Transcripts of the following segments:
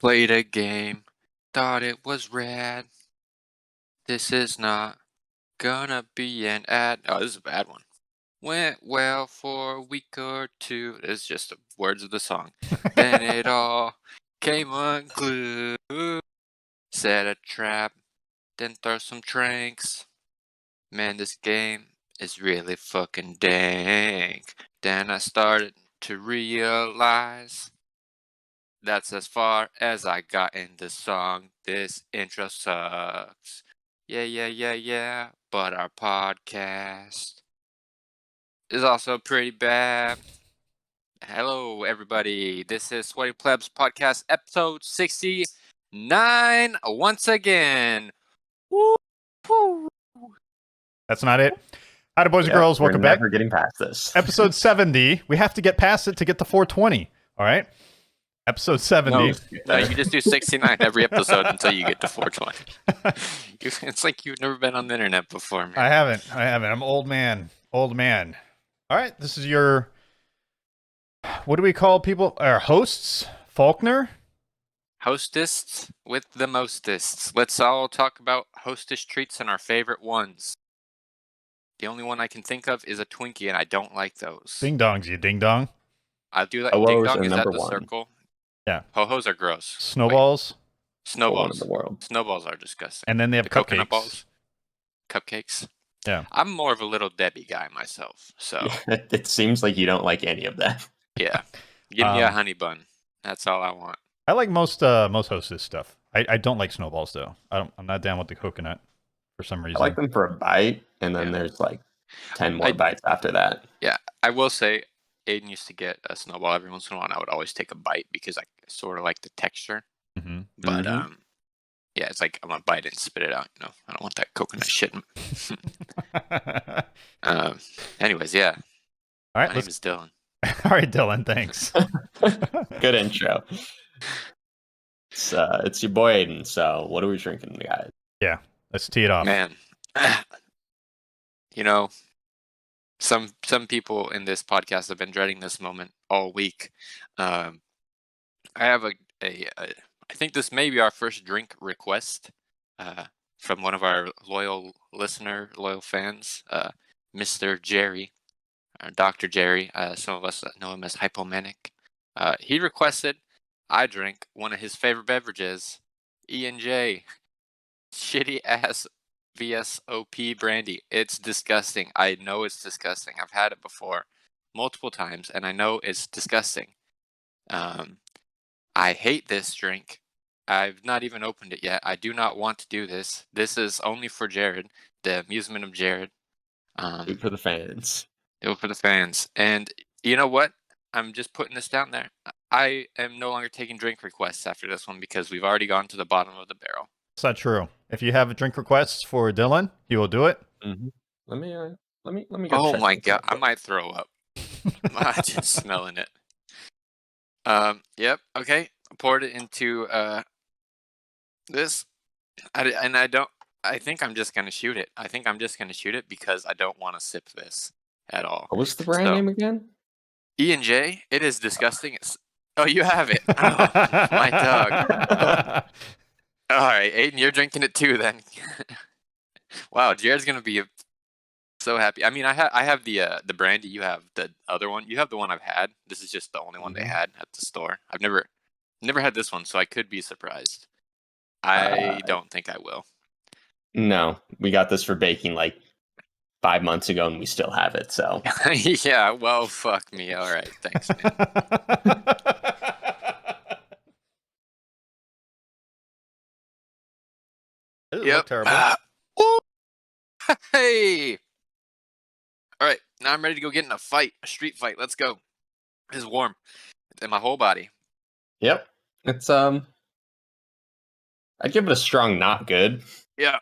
Played a game, thought it was rad. This is not gonna be an ad. Oh, this is a bad one. Went well for a week or two. It's just the words of the song. Then it all came unglued. Set a trap, then throw some tranks. Man, this game is really fucking dank. Then I started to realize that's as far as I got in the song. This intro sucks. Yeah. But our podcast is also pretty bad. Hello, everybody. This is Sweaty Plebs Podcast, episode 69. Once again. Woo! That's not it. Howdy, boys and girls. Welcome back. We're never getting past this. Episode 70. We have to get past it to get to 420. All right? Episode 70. No, you just do 69 every episode until you get to 420. It's like you've never been on the internet before, man. I haven't. I'm old man. All right. This is your... What do we call people? Our hosts? Faulkner? Hostess with the mostest. Let's all talk about hostess treats and our favorite ones. The only one I can think of is a Twinkie, and I don't like those. Ding dongs, you ding dong. I do like Ho-hos ding dong. are Is that number the one. circle? Yeah. Ho-hos are gross. Snowballs. Snowballs. In the world. Snowballs are disgusting. And then they have coconut cupcakes. balls. Cupcakes. Yeah. I'm more of a Little Debbie guy myself, so It seems like you don't like any of that. yeah. Give me a honey bun. That's all I want. I like most hostess stuff. I don't like snowballs though. I'm not down with the coconut for some reason. I like them for a bite, and then there's like 10 more bites after that. Yeah, I will say, Aiden used to get a snowball every once in a while, and I would always take a bite because I sort of like the texture. Mm-hmm. But yeah, it's like I'm gonna bite it and spit it out. You know, I don't want that coconut shit. Anyways, yeah. All right, My name is Dylan. All right, Dylan. Thanks. Good intro. It's your boy Aiden. So, what are we drinking, guys? Yeah, let's tee it off. Man, you know, some people in this podcast have been dreading this moment all week. I have I think this may be our first drink request from one of our loyal fans, Mr. Jerry, Dr. Jerry. Some of us know him as Hypomanic. He requested I drink one of his favorite beverages, E&J, shitty ass VSOP brandy. It's disgusting. I know it's disgusting. I've had it before multiple times, and I know it's disgusting. I hate this drink. I've not even opened it yet. I do not want to do this. This is only for Jared, the amusement of Jared. Do it for the fans. Do it for the fans. And you know what? I'm just putting this down there. I am no longer taking drink requests after this one because we've already gone to the bottom of the barrel. It's not true. If you have drink requests for Dylan, he will do it. Mm-hmm. Let me. Go oh my god! I might throw up. I'm just smelling it. Yep. Okay. I poured it into this, I think I'm just gonna shoot it. I think I'm just gonna shoot it because I don't want to sip this at all. What was the brand name again? E&J. It is disgusting. Oh, you have it. Oh, my dog. All right, Aiden, you're drinking it too then. Wow, Jared's gonna be so happy. I mean, I have the brandy. You have the other one. You have the one I've had. This is just the only one they had at the store. I've never had this one, so I could be surprised. I don't think I will. No, we got this for baking like 5 months ago, and we still have it. So yeah, well, fuck me. All right, thanks, man. Yep. Terrible. Hey. All right, now I'm ready to go get in a street fight. Let's go. It's warm in my whole body. Yep, it's I'd give it a strong not good. Yeah.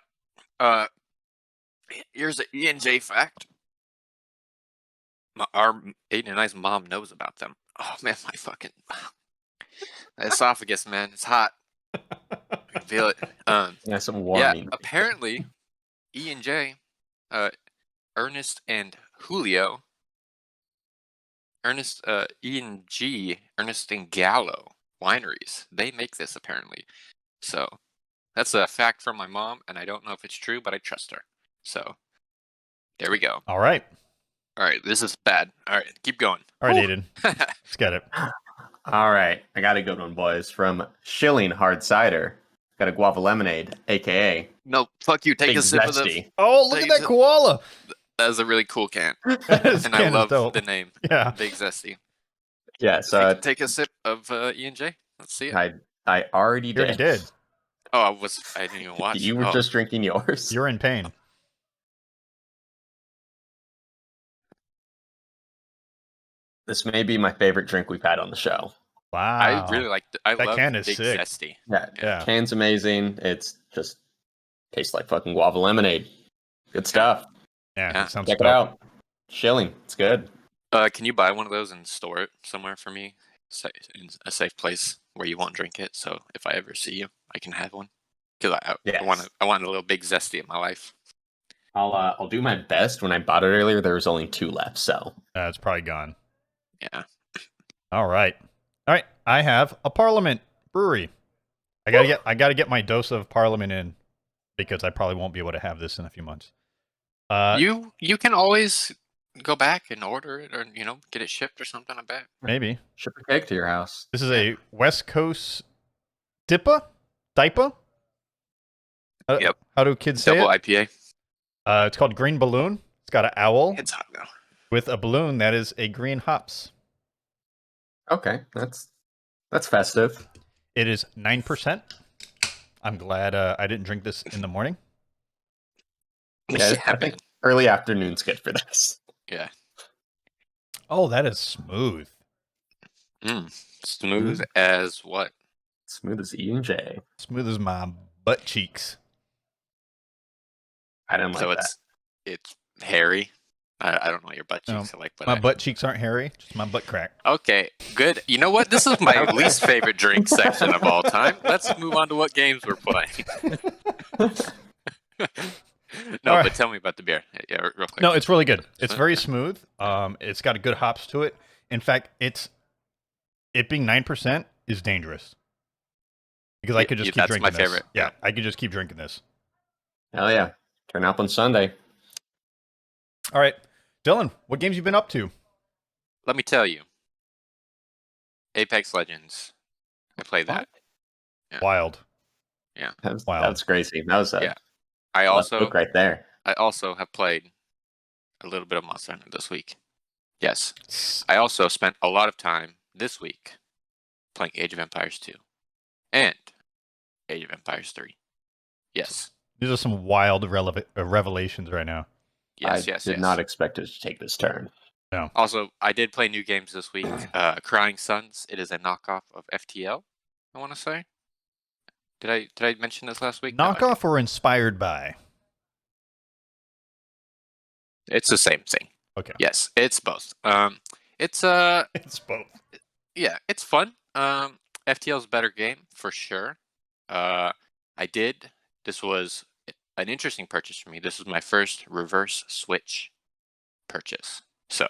Here's an E&J fact. Our Aiden and I's mom knows about them. Oh man, my fucking esophagus, man, it's hot. I can feel it. Yeah, some warming. Yeah, apparently, E&J, Ernest and Julio, Ernest and Gallo wineries. They make this apparently. So that's a fact from my mom, and I don't know if it's true, but I trust her. So there we go. All right. All right, this is bad. All right, keep going. All right, Whew. Aiden. Let's get it. All right, I got a good one, boys. From Shilling Hard Cider, got a guava lemonade, aka No, fuck you. Take Big a sip of the. Zesty. Oh, look at that koala. That is a really cool can, This and I can is love dope. the name. Yeah. Big Zesty. Yes, Take a sip of E&J. Let's see it. I already You did. already did. Oh, I didn't even watch. You were Oh. just drinking yours. You're in pain. This may be my favorite drink we've had on the show. Wow. I really like. I That love can is Big sick. Zesty. Yeah. Can's amazing. It's just tastes like fucking guava lemonade. Good stuff. Yeah. Yeah. It sounds Check it dope. out. Shilling. It's good. Can you buy one of those and store it somewhere for me, in a safe place where you won't drink it? So if I ever see you, I can have one. Because Yes. I want a little Big Zesty in my life. I'll do my best. When I bought it earlier, there was only 2 left, so It's probably gone. Yeah. All right. All right. I have a Parliament brewery. I gotta get my dose of Parliament in because I probably won't be able to have this in a few months. You can always go back and order it, or get it shipped or something. I bet. Maybe. ship a cake to your house. This is a West Coast DIPA? Yep. How do kids say Double it? IPA. It's called Green Balloon. It's got an owl It's hot now. with a balloon that is a green hops. Okay, that's festive. It is 9%. I'm glad I didn't drink this in the morning. Yeah, I think early afternoon's good for this. Yeah. Oh, that is smooth. Smooth as what? Smooth as E&J. Smooth as my butt cheeks. I didn't like So that. it's hairy. I don't know what your butt cheeks are like, but My butt cheeks aren't hairy, just my butt crack. Okay, good. You know what? This is my least favorite drink section of all time. Let's move on to what games we're playing. No, All but right. tell me about the beer. Yeah, real quick. No, it's really good. It's very smooth. It's got a good hops to it. In fact, it being 9% is dangerous because I could just keep that's drinking my this. favorite. Yeah, I could just keep drinking this. Hell yeah. Turn up on Sunday. All right, Dylan, what games you been up to? Let me tell you. Apex Legends. I played that. Yeah. Wild. That was crazy. That was a I left hook right there. I also have played a little bit of Monster Hunter this week. Yes. I also spent a lot of time this week playing Age of Empires 2 and Age of Empires 3. Yes. These are some wild revelations right now. Yes, I did not expect it to take this turn. No. Also, I did play new games this week. Crying Suns. It is a knockoff of FTL, I want to say. Did I mention this last week? Knockoff or inspired by? It's the same thing. Okay. Yes, it's both. It's It's both. yeah, it's fun. FTL's a better game for sure. This was an interesting purchase for me. This was my first reverse Switch purchase. So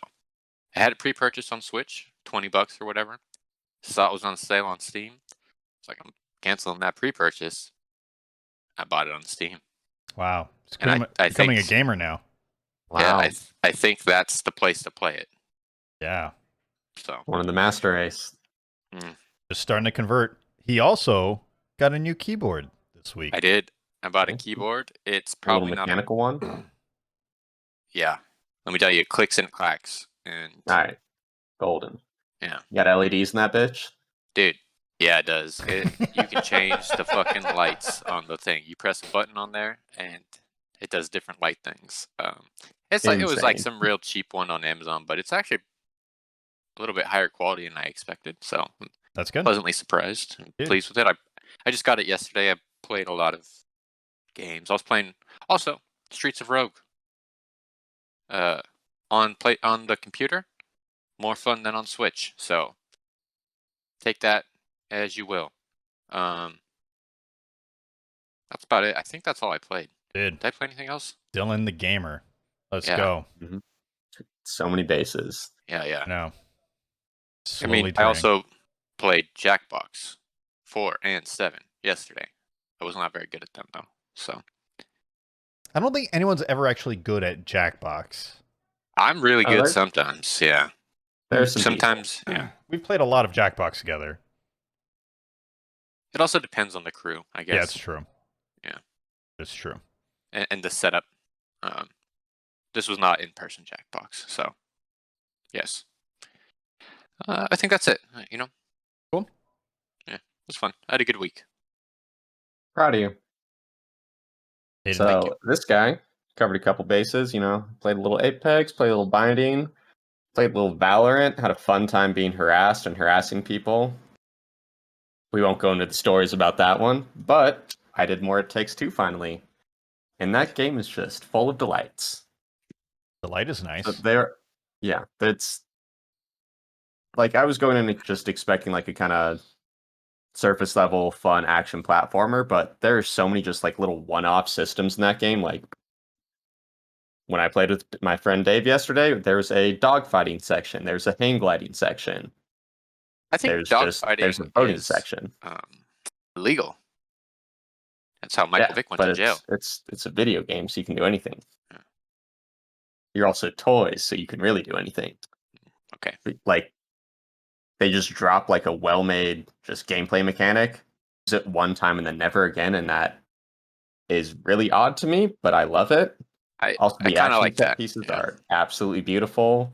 I had it pre-purchased on Switch, $20 or whatever. Saw it was on sale on Steam. It's like, I'm canceling that pre-purchase. I bought it on Steam. Wow. It's And becoming a gamer now. Yeah, Wow. I think that's the place to play it. Yeah. So One of the master race. Just starting to convert. He also got a new keyboard this week. I did. I bought a Thank you. keyboard. It's A probably little not. mechanical one. Yeah. Let me tell you, it clicks and clacks. And All right. Golden. Yeah. You got LEDs in that bitch? Dude, yeah, it does. You can change the fucking lights on the thing. You press a button on there, and it does different light things. It was like Insane. some real cheap one on Amazon, but it's actually a little bit higher quality than I expected. So I'm That's good. pleasantly surprised and Dude. pleased with it. I just got it yesterday. I played a lot of games. I was playing also Streets of Rogue. On the computer, more fun than on Switch. So take that as you will. That's about it. I think that's all I played. Dude, Did I play anything else? Dylan the gamer. Let's Yeah. go. So many bases. Yeah. I know. I mean, Slowly I also played Jackbox 4 and 7 yesterday. I was not very good at them though. So I don't think anyone's ever actually good at Jackbox. I'm really good there's- sometimes. Yeah. There's some Sometimes, yeah. We've played a lot of Jackbox together. It also depends on the crew, I guess. Yeah, it's true. Yeah. It's true. And the setup. This was not in-person Jackbox, so yes. I think that's it. Cool. Yeah, it was fun. I had a good week. Proud of you. Hayden, Thank you. So this guy covered a couple bases. Played a little Apex, played a little Binding, played a little Valorant. Had a fun time being harassed and harassing people. We won't go into the stories about that one, but I did more It Takes Two finally, and that game is just full of delights. the light is nice. It's like I was going in just expecting like a kind of surface level fun action platformer, but there's so many just like little one-off systems in that game. Like when I played with my friend Dave yesterday, there's a dogfighting section, there's a hang gliding section, I think there's a dogfighting boating is section. illegal. That's how Michael Vick went but to jail. it's a video game, so you can do anything. Yeah. You're also toys, so you can really do anything. Okay. Like they just drop like a well-made just gameplay mechanic, use it one time and then never again, and that is really odd to me, but I love it. Also, I the kind of action like set that. pieces Yeah. are absolutely beautiful.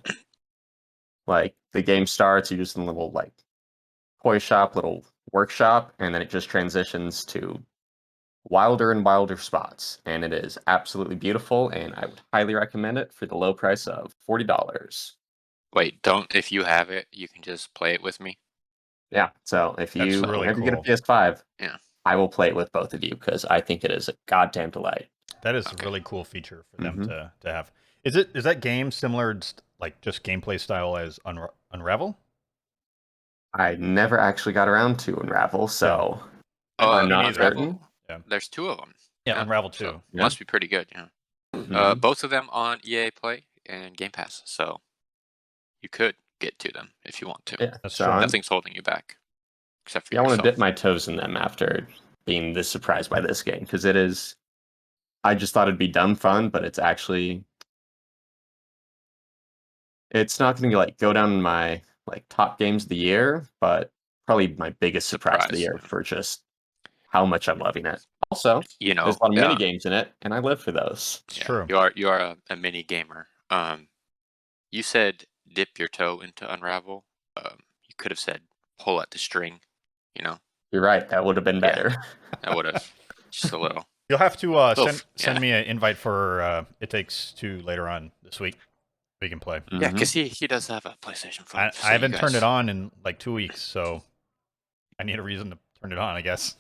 Like the game starts, you're just in a little like toy shop, little workshop, and then it just transitions to wilder and wilder spots, and it is absolutely beautiful. And I would highly recommend it for the low price of $40. Wait, if you have it, you can just play it with me. Yeah. So That's really whenever you get a cool. PS5, Yeah. I will play it with both of you because I think it is a goddamn delight. That is Okay. a really cool feature for them Mhm. to have. Is that game similar, like just gameplay style as Unravel? I never actually got around to Unravel, so I'm not certain. Yeah. There's 2 of them. Yeah, Unravel so 2. Yeah. must be pretty good. Yeah. Mhm. Both of them on EA Play and Gamepass, so you could get to them if you want to. Yeah. That's So true. Nothing's holding you back, except for I want to yourself. dip my toes in them after being this surprised by this game because it is. I just thought it'd be dumb fun, but it's actually. It's not going to like go down in my like top games of the year, but probably my biggest surprise of the year for just how much I'm loving it. Also, there's a lot of mini games in it, and I live for those. It's true. You are a mini gamer. You said dip your toe into Unravel. You could have said pull at the string. You're right. That would have been better. I would have just a little. You'll have to send yeah. me an invite for It Takes Two later on this week. We can play. Yeah, Mhm. because he does have a PlayStation 5. I haven't turned it on in like 2 weeks, so I need a reason to turn it on, I guess.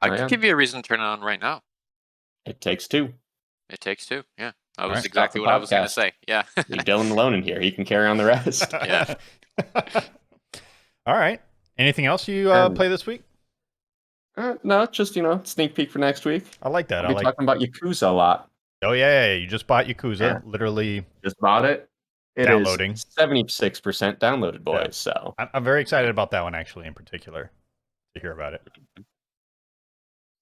I Oh, could yeah. give you a reason to turn it on right now. It Takes Two. It Takes 2. Yeah, that was right. exactly Stop the what I was going to podcast. say. Yeah. Leave Dylan alone in here. He can carry on the rest. Yeah. All right. Anything else you play this week? No, just sneak peek for next week. I like that. I'll be talking about Yakuza a lot. Oh yeah, you just bought Yakuza. Yeah. Literally Just bought it. It downloading. is 76% downloaded, boys. Yeah. So I'm very excited about that one actually, in particular, to hear about it.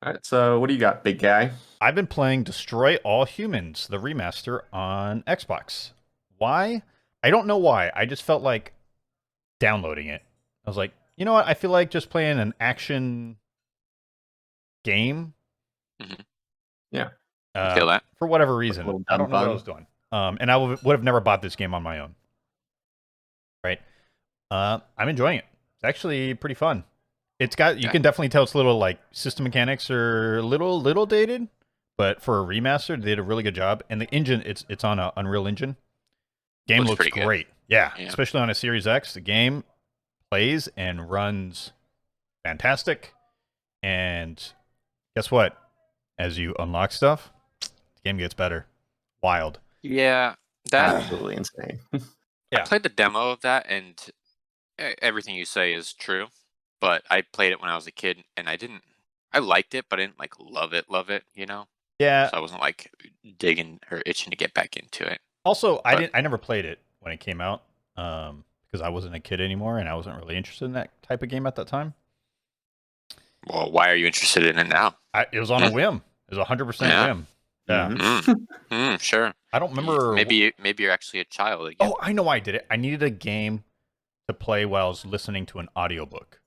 all right. So what do you got, big guy? I've been playing Destroy All Humans, the remaster on Xbox. Why? I don't know why. I just felt like downloading it. I was like, you know what? I feel like just playing an action game. Mhm. Yeah. Feel that? For whatever reason. little I don't know what I dumb was doing. And I would have never bought this game on my own. Right? I'm enjoying it. It's actually pretty fun. It's got, you can definitely tell it's a little like system mechanics are a little dated, but for a remaster, they did a really good job. And the engine, it's on a Unreal Engine. Game looks great. Yeah, especially on a Series X. The game plays and runs fantastic. And guess what? As you unlock stuff, the game gets better. Wild. Yeah, that Absolutely insane. I played the demo of that, and everything you say is true. But I played it when I was a kid, and I liked it, but I didn't like love it. Yeah. So I wasn't like digging or itching to get back into it. Also, I never played it when it came out, because because I wasn't a kid anymore and I wasn't really interested in that type of game at that time. Well, why are you interested in it now? It was on a whim. It was 100% Yeah. whim. Yeah. Sure. I don't remember. Maybe you're actually a child again. Oh, I know why I did it. I needed a game to play while I was listening to an audiobook.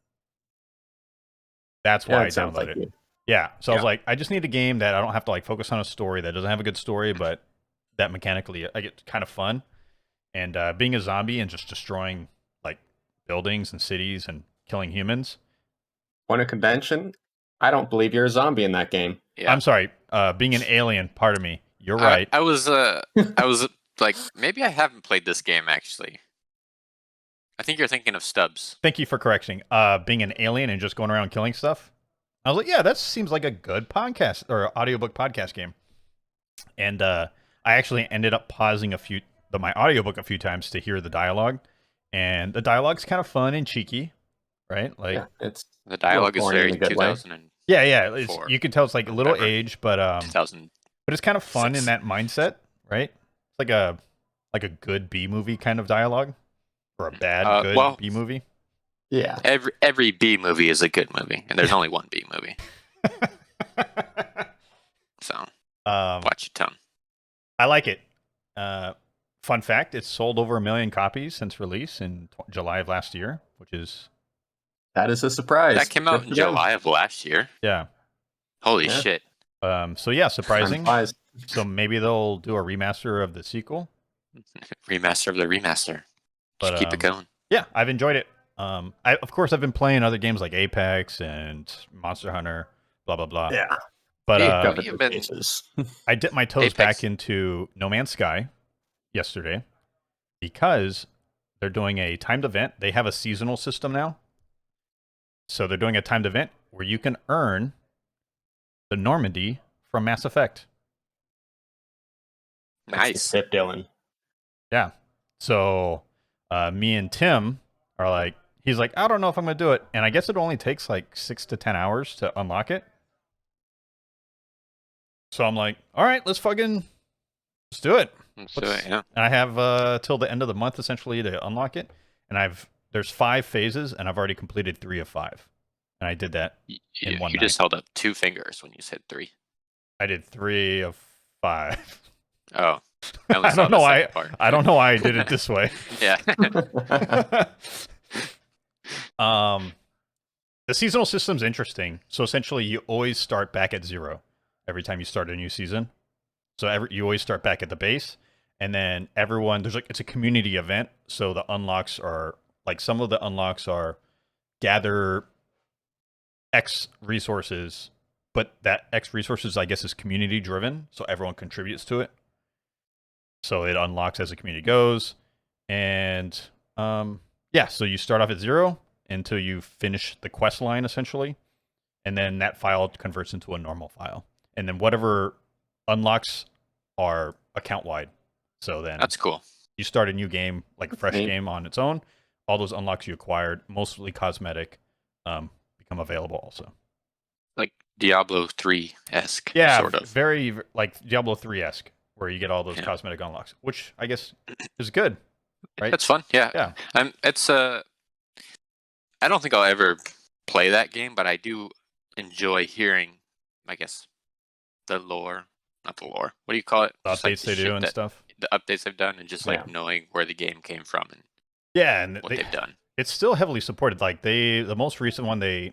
That's why I downloaded it. Yeah. So I was like, I just need a game that I don't have to like focus on a story that doesn't have a good story, but that mechanically I get kind of fun. And being a zombie and just destroying like buildings and cities and killing humans. Point of convention. I don't believe you're a zombie in that game. Yeah. I'm sorry. Being an alien, pardon me. You're right. I was like, maybe I haven't played this game actually. I think you're thinking of Stubbs. Thank you for correcting. Being an alien and just going around killing stuff. I was like, yeah, that seems like a good podcast or audiobook podcast game. And I actually ended up pausing my audiobook a few times to hear the dialogue. And the dialogue's kind of fun and cheeky, right? Like the dialogue is very 2000. Yeah. You can tell it's like a little age, but 2000. But it's kind of fun in that mindset, right? It's like a good B movie kind of dialogue, or a bad good B movie. Yeah. Every B movie is a good movie, and there's only one B movie. So watch your tongue. I like it. Fun fact: it's sold over 1 million copies since release in July of last year, that is a surprise. That came out in July of last year. Yeah. Holy shit. So yeah, surprising. So maybe they'll do a remaster of the sequel. Remaster of the remaster. Just keep it going. Yeah, I've enjoyed it. Of course I've been playing other games like Apex and Monster Hunter, blah blah blah. Yeah. But I dipped my toes back into No Man's Sky yesterday because they're doing a timed event. They have a seasonal system now. So they're doing a timed event where you can earn the Normandy from Mass Effect. Nice. Tip, Dylan. Yeah. So me and Tim are like, he's like, I don't know if I'm going to do it. And I guess it only takes like 6 to 10 hours to unlock it. So I'm like, all right, let's do it. Let's do it, yeah. And I have till the end of the month essentially to unlock it. And there's 5 phases and I've already completed 3 of 5. And I did that in one night. You just held up 2 fingers when you said 3. I did 3 of 5. Oh. I don't know why. I don't know why I did it this way. Yeah. The seasonal system's interesting. So essentially, you always start back at 0 every time you start a new season. So you always start back at the base, and then it's a community event. So the unlocks are some of the unlocks are gather X resources, but that X resources I guess is community driven, so everyone contributes to it. So it unlocks as the community goes. And so you start off at 0 until you finish the quest line, essentially. And then that file converts into a normal file. And then whatever unlocks are account-wide. So then that's cool. You start a new game, like a fresh game on its own. All those unlocks you acquired, mostly cosmetic, become available also. Like Diablo 3-esque. Yeah, sort of. Very like Diablo 3-esque. Where you get all those cosmetic unlocks, which I guess is good, right? That's fun, yeah. I don't think I'll ever play that game, but I do enjoy hearing, I guess, not the lore. What do you call it? The updates they do and stuff. The updates they've done, and just knowing where the game came from and and what they've done. It's still heavily supported. Like the most recent one, they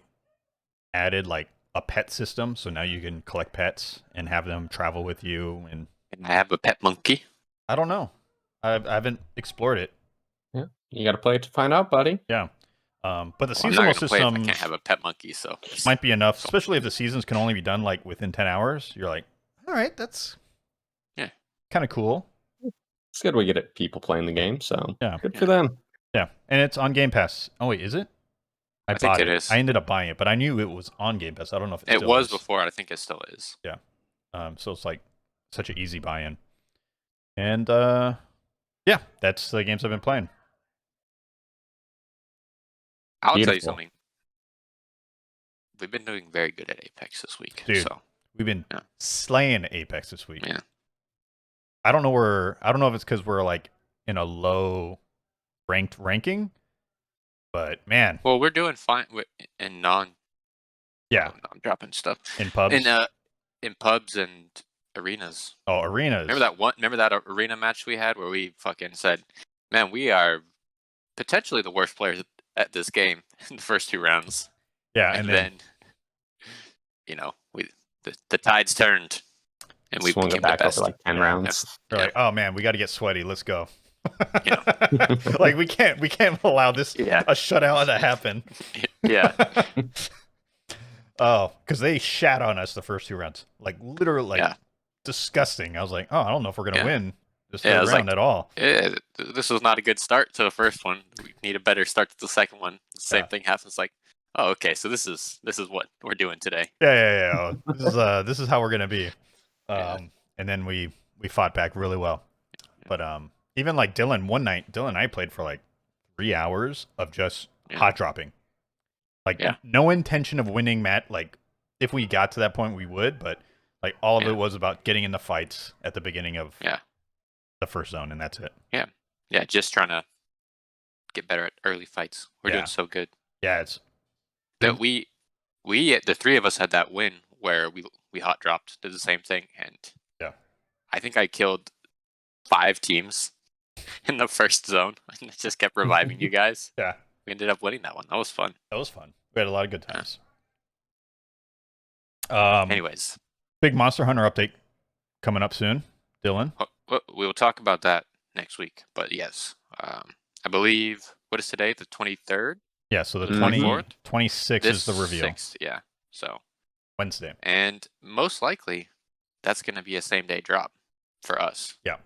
added like a pet system, so now you can collect pets and have them travel with you and. Can I have a pet monkey? I don't know. I haven't explored it. Yeah, you got to play it to find out, buddy. Yeah. But the seasonal system. I can't have a pet monkey, so might be enough. Especially if the seasons can only be done like within 10 hours. You're like, all right, that's kind of cool. It's good we get people playing the game, so good for them. Yeah, and it's on Game Pass. Oh wait, is it? I think it is. I ended up buying it, but I knew it was on Game Pass. I don't know if it was before. I think it still is. Yeah. So it's like such an easy buy-in. And that's the games I've been playing. I'll tell you something. We've been doing very good at Apex this week. Dude, so we've been slaying Apex this week. Yeah. I don't know if it's because we're like in a low ranked ranking. But man, Well, we're doing fine in yeah, I'm dropping stuff in pubs. in pubs and arenas. Oh, arenas. Remember that arena match we had where we fucking said, "Man, we are potentially the worst players at this game in the first 2 rounds." Yeah, And then the tides turned and we Swung it became the back over best. like 10 Yeah. rounds. we're like, oh man, we got to get sweaty. Let's go. Yeah. Like we can't allow this Yeah. a shutout to happen. Yeah. Oh, because they shat on us the first 2 rounds, like literally, like Yeah. disgusting. I was like, oh, I don't know if we're gonna Yeah. win this Yeah, I third was round like, at all. This was not a good start to the first one. We need a better start to the second one. The same Yeah. thing happens. Like, oh, okay, so this is what we're doing today. Yeah. This is how we're gonna be. Yeah. And then we fought back really well. But even like Dylan and I played for like 3 hours of just hot dropping. Like no intention of winning, Matt. Like if we got to that point, we would. But like all of it was about getting in the fights at the beginning of the first zone, and that's it. Yeah, just trying to get better at early fights. We're doing so good. Yeah, it's that we the 3 of us had that win where we hot dropped, did the same thing, and I think I killed 5 teams in the first zone and it just kept reviving you guys. Yeah. We ended up winning that one. That was fun. We had a lot of good times. Anyways, big Monster Hunter update coming up soon, Dylan. We'll talk about that next week. But yes, I believe, what is today? The 23rd? Yeah, so the 26th is the reveal. 6th, yeah. So Wednesday. And most likely, that's going to be a same-day drop for us. Yeah.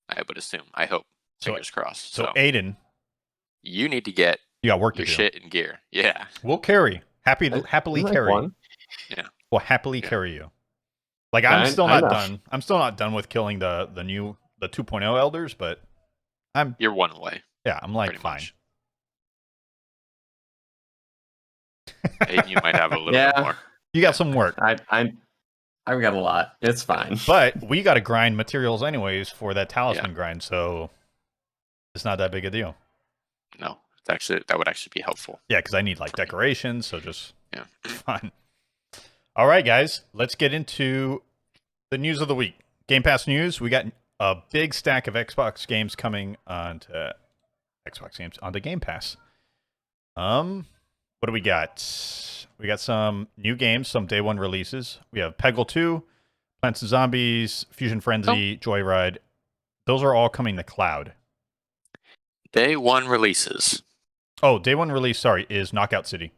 I would assume. I hope. Fingers crossed. So Aiden, you need to get work your to do. shit in gear. Yeah. We'll carry. Happily carry. One? Yeah. We'll happily carry you. Like I'm still not done. I'm still not done with killing the 2.0 elders, but you're one away. Yeah, I'm like fine. Aiden, you might have a little bit more. You got some work. I've got a lot. It's fine. But we got to grind materials anyways for that talisman grind, so it's not that big a deal. No, that would actually be helpful. Yeah, because I need like decorations, so just fun. All right, guys, let's get into the news of the week. Game Pass news. We got a big stack of Xbox games coming onto Game Pass. What do we got? We got some new games, some day one releases. We have Peggle 2, Plants and Zombies, Fusion Frenzy, Joyride. Those are all coming to cloud. Day one releases. Oh, day one release, sorry, is Knockout City.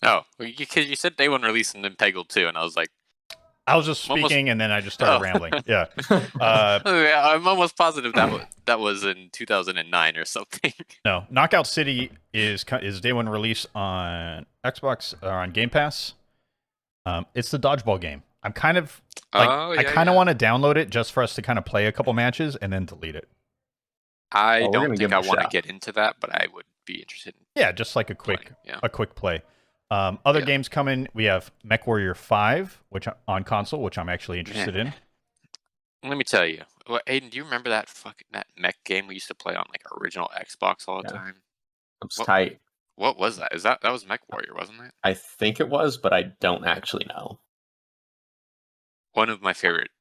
Oh, because you said day one release and then Peggle 2, and I was like... I was just speaking, and then I just started rambling. Yeah. I'm almost positive that was in 2009 or something. No, Knockout City is day one release on Xbox or on Game Pass. It's the dodgeball game. I'm kind of like I kind of want to download it just for us to kind of play a couple matches and then delete it. I don't think I want to get into that, but I would be interested in just like a quick play. Other games coming, we have MechWarrior 5, which on console, which I'm actually interested in. Let me tell you, Aiden, do you remember that mech game we used to play on like original Xbox all the time? It was tight. What was that? That was MechWarrior, wasn't it? I think it was, but I don't actually know. One of my favorite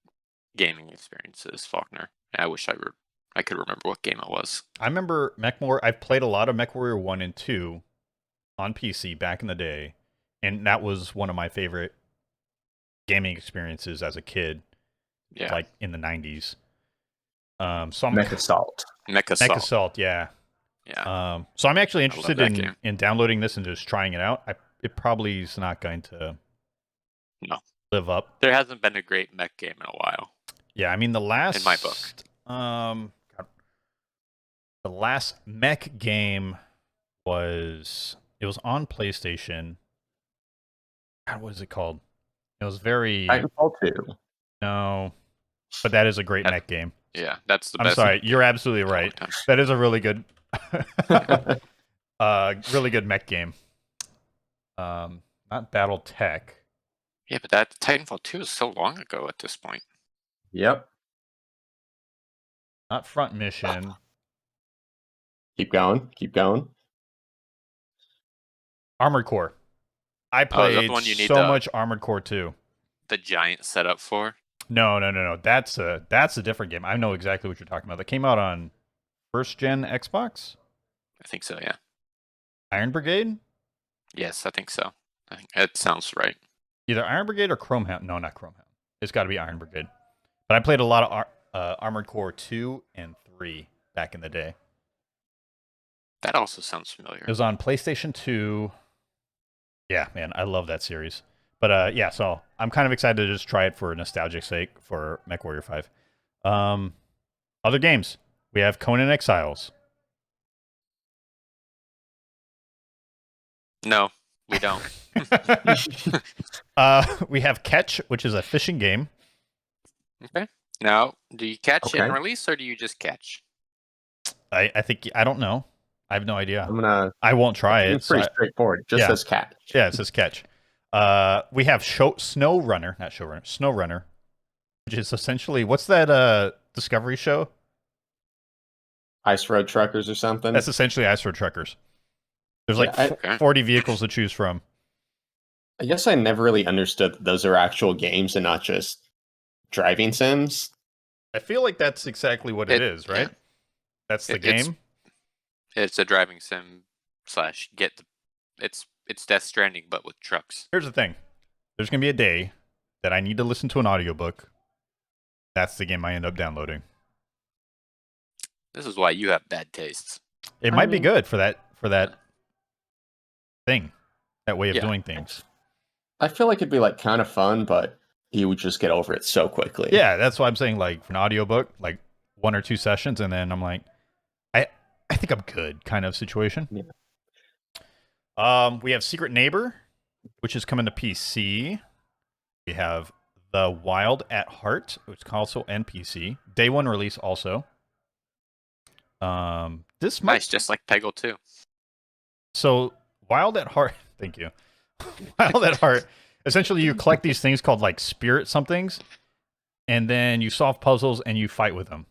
gaming experiences, Faulkner. I wish I could remember what game it was. I remember MechWarrior. I've played a lot of MechWarrior 1 and 2 on PC back in the day, and that was one of my favorite gaming experiences as a kid. Yeah, like in the 90s. So Mech Assault, yeah. So I'm actually interested in downloading this and just trying it out. It probably is not going to live up. There hasn't been a great mech game in a while. Yeah, I mean the last in my book. The last mech game was on PlayStation. God, what is it called? It was very Titanfall 2. No, but that is a great mech game. Yeah, that's the best. I'm sorry, you're absolutely right. That is a really good, really good mech game. Not BattleTech. Yeah, but that Titanfall 2 is so long ago at this point. Yep. Not Front Mission. Keep going. Keep going. Armored Core. I Oh, is that played the one you need so much Armored Core 2. the giant setup for? No. That's a different game. I know exactly what you're talking about. That came out on first gen Xbox. I think so, yeah. Iron Brigade? Yes, I think so. I think it sounds right. Either Iron Brigade or Chrome Hound. No, not Chrome Hound. It's got to be Iron Brigade. But I played a lot of Armored Core 2 and 3 back in the day. That also sounds familiar. It was on PlayStation 2. Yeah, man, I love that series. But yeah, so I'm kind of excited to just try it for nostalgic sake for MechWarrior 5. Other games. We have Conan Exiles. No, we don't. We have Catch, which is a fishing game. Okay. Now, do you catch Okay. in release or do you just catch? I think I don't know. I have no idea. I'm gonna. I won't try it. It's pretty straightforward. It just yeah. says catch. Yeah, it says Catch. We have SnowRunner, not Showrunner, SnowRunner, which is essentially what's that Discovery show? Ice Road Truckers or something. That's essentially Ice Road Truckers. There's like Okay. 40 vehicles to choose from. I guess I never really understood that those are actual games and not just driving sims. I feel like that's exactly what it is, right? Yeah. That's the It's- game. It's a driving sim / it's Death Stranding but with trucks. Here's the thing. There's going to be a day that I need to listen to an audiobook. That's the game I end up downloading. This is why you have bad tastes. It might be good for that thing, that way of doing things. I feel like it'd be like kind of fun, but you would just get over it so quickly. Yeah, that's why I'm saying like for an audiobook, like 1 or 2 sessions, and then I'm like, I think I'm good kind of situation. Yeah. We have Secret Neighbor, which is coming to PC. We have The Wild at Heart, which is also NPC. Day 1 release also. This might Nice, just like Peggle 2. So Wild at Heart, thank you. Wild at Heart. Essentially, you collect these things called like spirit somethings, and then you solve puzzles and you fight with them.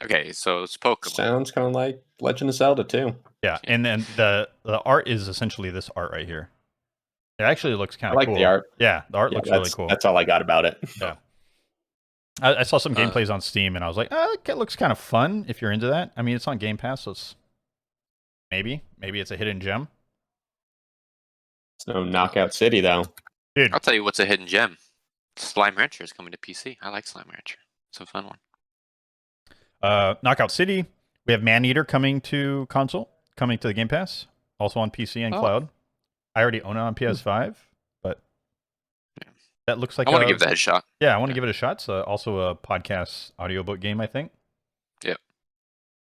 Okay, so it's Pokemon. Sounds kind of like Legend of Zelda too. Yeah, and then the art is essentially this art right here. It actually looks kind I of like cool. the art. Yeah, the art looks really cool. That's all I got about it. Yeah. I saw some gameplays on Steam, and I was like, it looks kind of fun if you're into that. I mean, it's on Game Pass, so it's maybe it's a hidden gem. It's no Knockout City though. Dude, I'll tell you what's a hidden gem. Slime Rancher is coming to PC. I like Slime Rancher. It's a fun one. Knockout City. We have Maneater coming to console, coming to the Game Pass, also on PC and cloud. I already own it on PS5, but that looks like I want to give that a shot. Yeah, I want to give it a shot. It's also a podcast audiobook game, I think. Yep.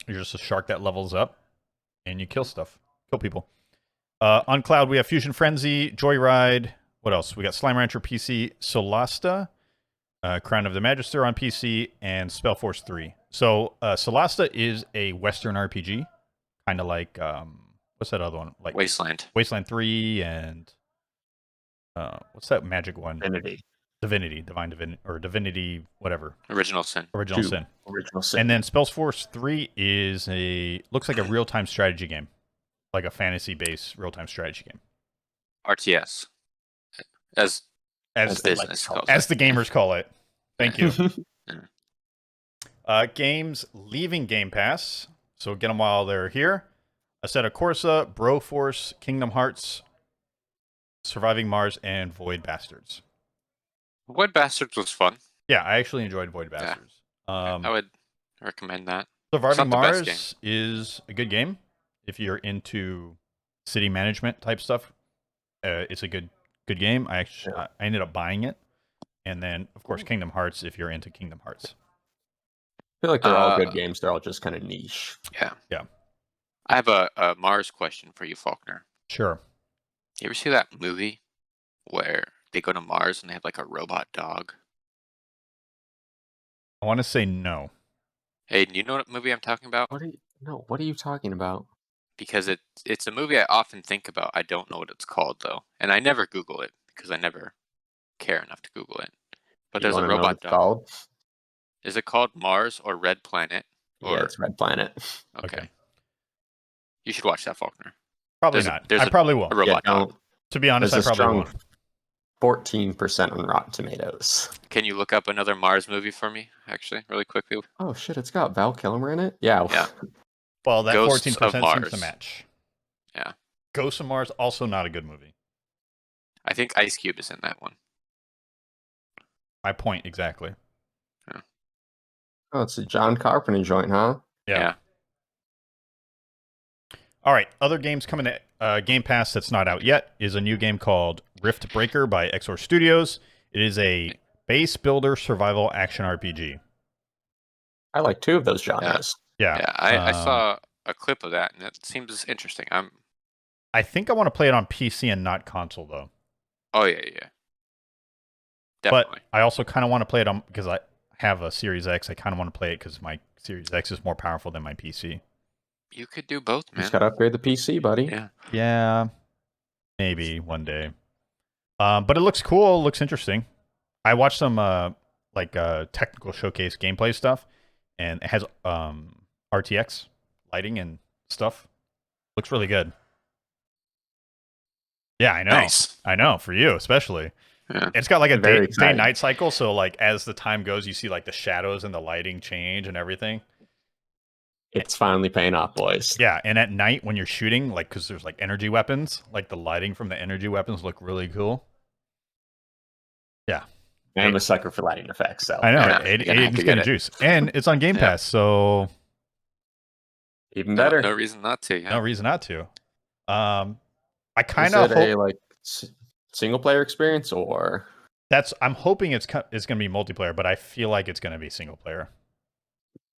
You're just a shark that levels up, and you kill stuff, kill people. On cloud, we have Fusion Frenzy, Joyride. What else? We got Slime Rancher PC, Solasta, Crown of the Magister on PC, and Spellforce 3. So Solasta is a Western RPG, kind of like what's that other one? Like Wasteland 3 and what's that magic one? Divine Divinity, or Divinity, whatever. Original Sin. Original Sin. And then Spellforce 3 is looks like a real-time strategy game, like a fantasy-based real-time strategy game. RTS, as business calls it. As the gamers call it. Thank you. Games leaving Game Pass, so get them while they're here. Assetto Corsa, Broforce, Kingdom Hearts, Surviving Mars, and Void Bastards. Void Bastards was fun. Yeah, I actually enjoyed Void Bastards. I would recommend that. Surviving Mars is a good game if you're into city management type stuff. It's a good game. I ended up buying it, and then of course Kingdom Hearts if you're into Kingdom Hearts. I feel like they're all good games. They're all just kind of niche. Yeah. I have a Mars question for you, Faulkner. Sure. You ever see that movie where they go to Mars and they have like a robot dog? I want to say no. Hey, do you know what movie I'm talking about? What are you talking about? Because it's a movie I often think about. I don't know what it's called though, and I never Google it because I never care enough to Google it. But there's a robot dog. Called? Is it called Mars or Red Planet? Yeah, it's Red Planet. Okay. You should watch that, Faulkner. Probably There's a- not. there's I a- probably A won't. robot dog. To be honest, I There's a probably strong won't. 14% on Rotten Tomatoes. Can you look up another Mars movie for me, actually, really quickly? Oh shit, it's got Val Kilmer in it? Yeah. Yeah. Well, that Ghosts 14% of seems to Mars. match. Yeah. Ghosts of Mars, also not a good movie. I think Ice Cube is in that one. My point exactly. Oh, it's a John Carpenter joint, huh? Yeah. All right, other games coming to Game Pass that's not out yet is a new game called Rift Breaker by Exor Studios. It is a base builder survival action RPG. I like 2 of those genres. Yeah. Yeah, I saw a clip of that, and it seems interesting. I think I want to play it on PC and not console, though. Oh, yeah. Definitely. But I also kind of want to play it on, because I have a Series X, I kind of want to play it because my Series X is more powerful than my PC. You could do both, You man. just gotta upgrade the PC, buddy. Yeah. Yeah, maybe one day. But it looks cool. It looks interesting. I watched some technical showcase gameplay stuff, and it has RTX lighting and stuff. Looks really good. Yeah, I know. Nice. I know, for you especially. Yeah. It's got like a Very exciting. day-night cycle, so like as the time goes, you see like the shadows and the lighting change and everything. It's finally paying off, boys. Yeah, and at night when you're shooting, like, because there's like energy weapons, like the lighting from the energy weapons look really cool. Yeah. I'm a sucker for lighting effects, so I know. Yeah, you're gonna have Aiden's to getting get it. juice. And it's on Game Yeah. Pass, so even better. No reason not to. Yeah. no reason not to. I Is kind of it hope a like single player experience or I'm hoping it's going to be multiplayer, but I feel like it's going to be single player.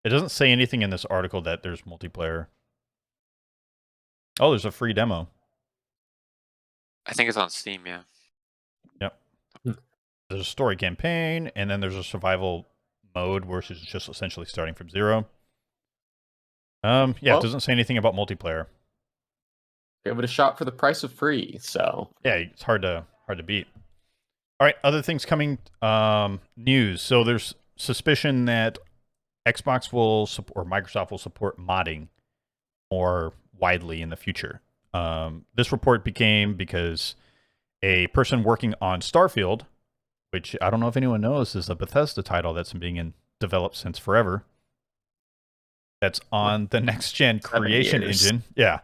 It doesn't say anything in this article that there's multiplayer. Oh, there's a free demo. I think it's on Steam. Yeah. There's a story campaign, and then there's a survival mode, where it's just essentially starting from zero. It Well- doesn't say anything about multiplayer. give it a shot for the price of free? So Yeah, it's hard to beat. All right, other things coming. News. So there's suspicion that Xbox will support, or Microsoft will support modding more widely in the future. This report became because a person working on Starfield, which I don't know if anyone knows, is a Bethesda title that's being developed since forever. That's on the next gen 7 creation years. engine. Yeah.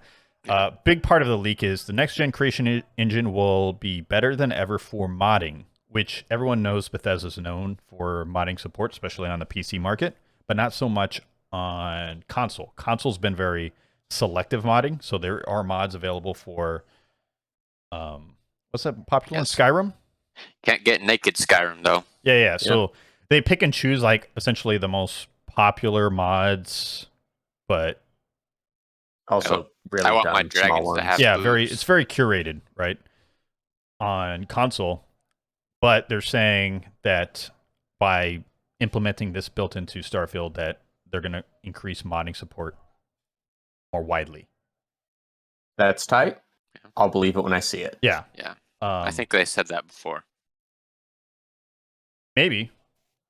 Big part of the leak is the next gen creation engine will be better than ever for modding, which everyone knows Bethesda's known for modding support, especially on the PC market, but not so much on console. Console's been very selective modding, so there are mods available for what's that popular one? Yes. Skyrim? Can't get naked Skyrim though. Yeah. So they pick and choose like essentially the most popular mods, but also really I want dumb, my small dragons ones. to have yeah, boobs. it's very curated, right? On console. But they're saying that by implementing this built into Starfield that they're going to increase modding support more widely. That's tight. Yeah. I'll believe it when I see it. Yeah. Yeah. I think they said that before. Maybe,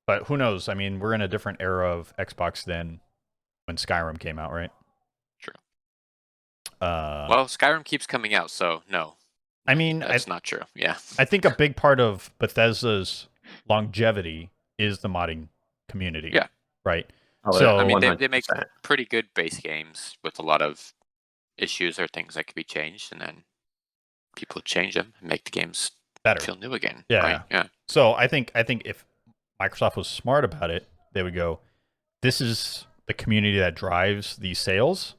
but who knows? I mean, we're in a different era of Xbox than when Skyrim came out, right? True. Well, Skyrim keeps coming out, so no. I mean, That's not true. Yeah. I think a big part of Bethesda's longevity is the modding community. Yeah. Right. Oh, So- I mean, 100%. they make pretty good base games with a lot of issues or things that could be changed, and then people change them and make the games Better. feel new again. Yeah. Right? Yeah. So I think if Microsoft was smart about it, they would go, this is the community that drives these sales,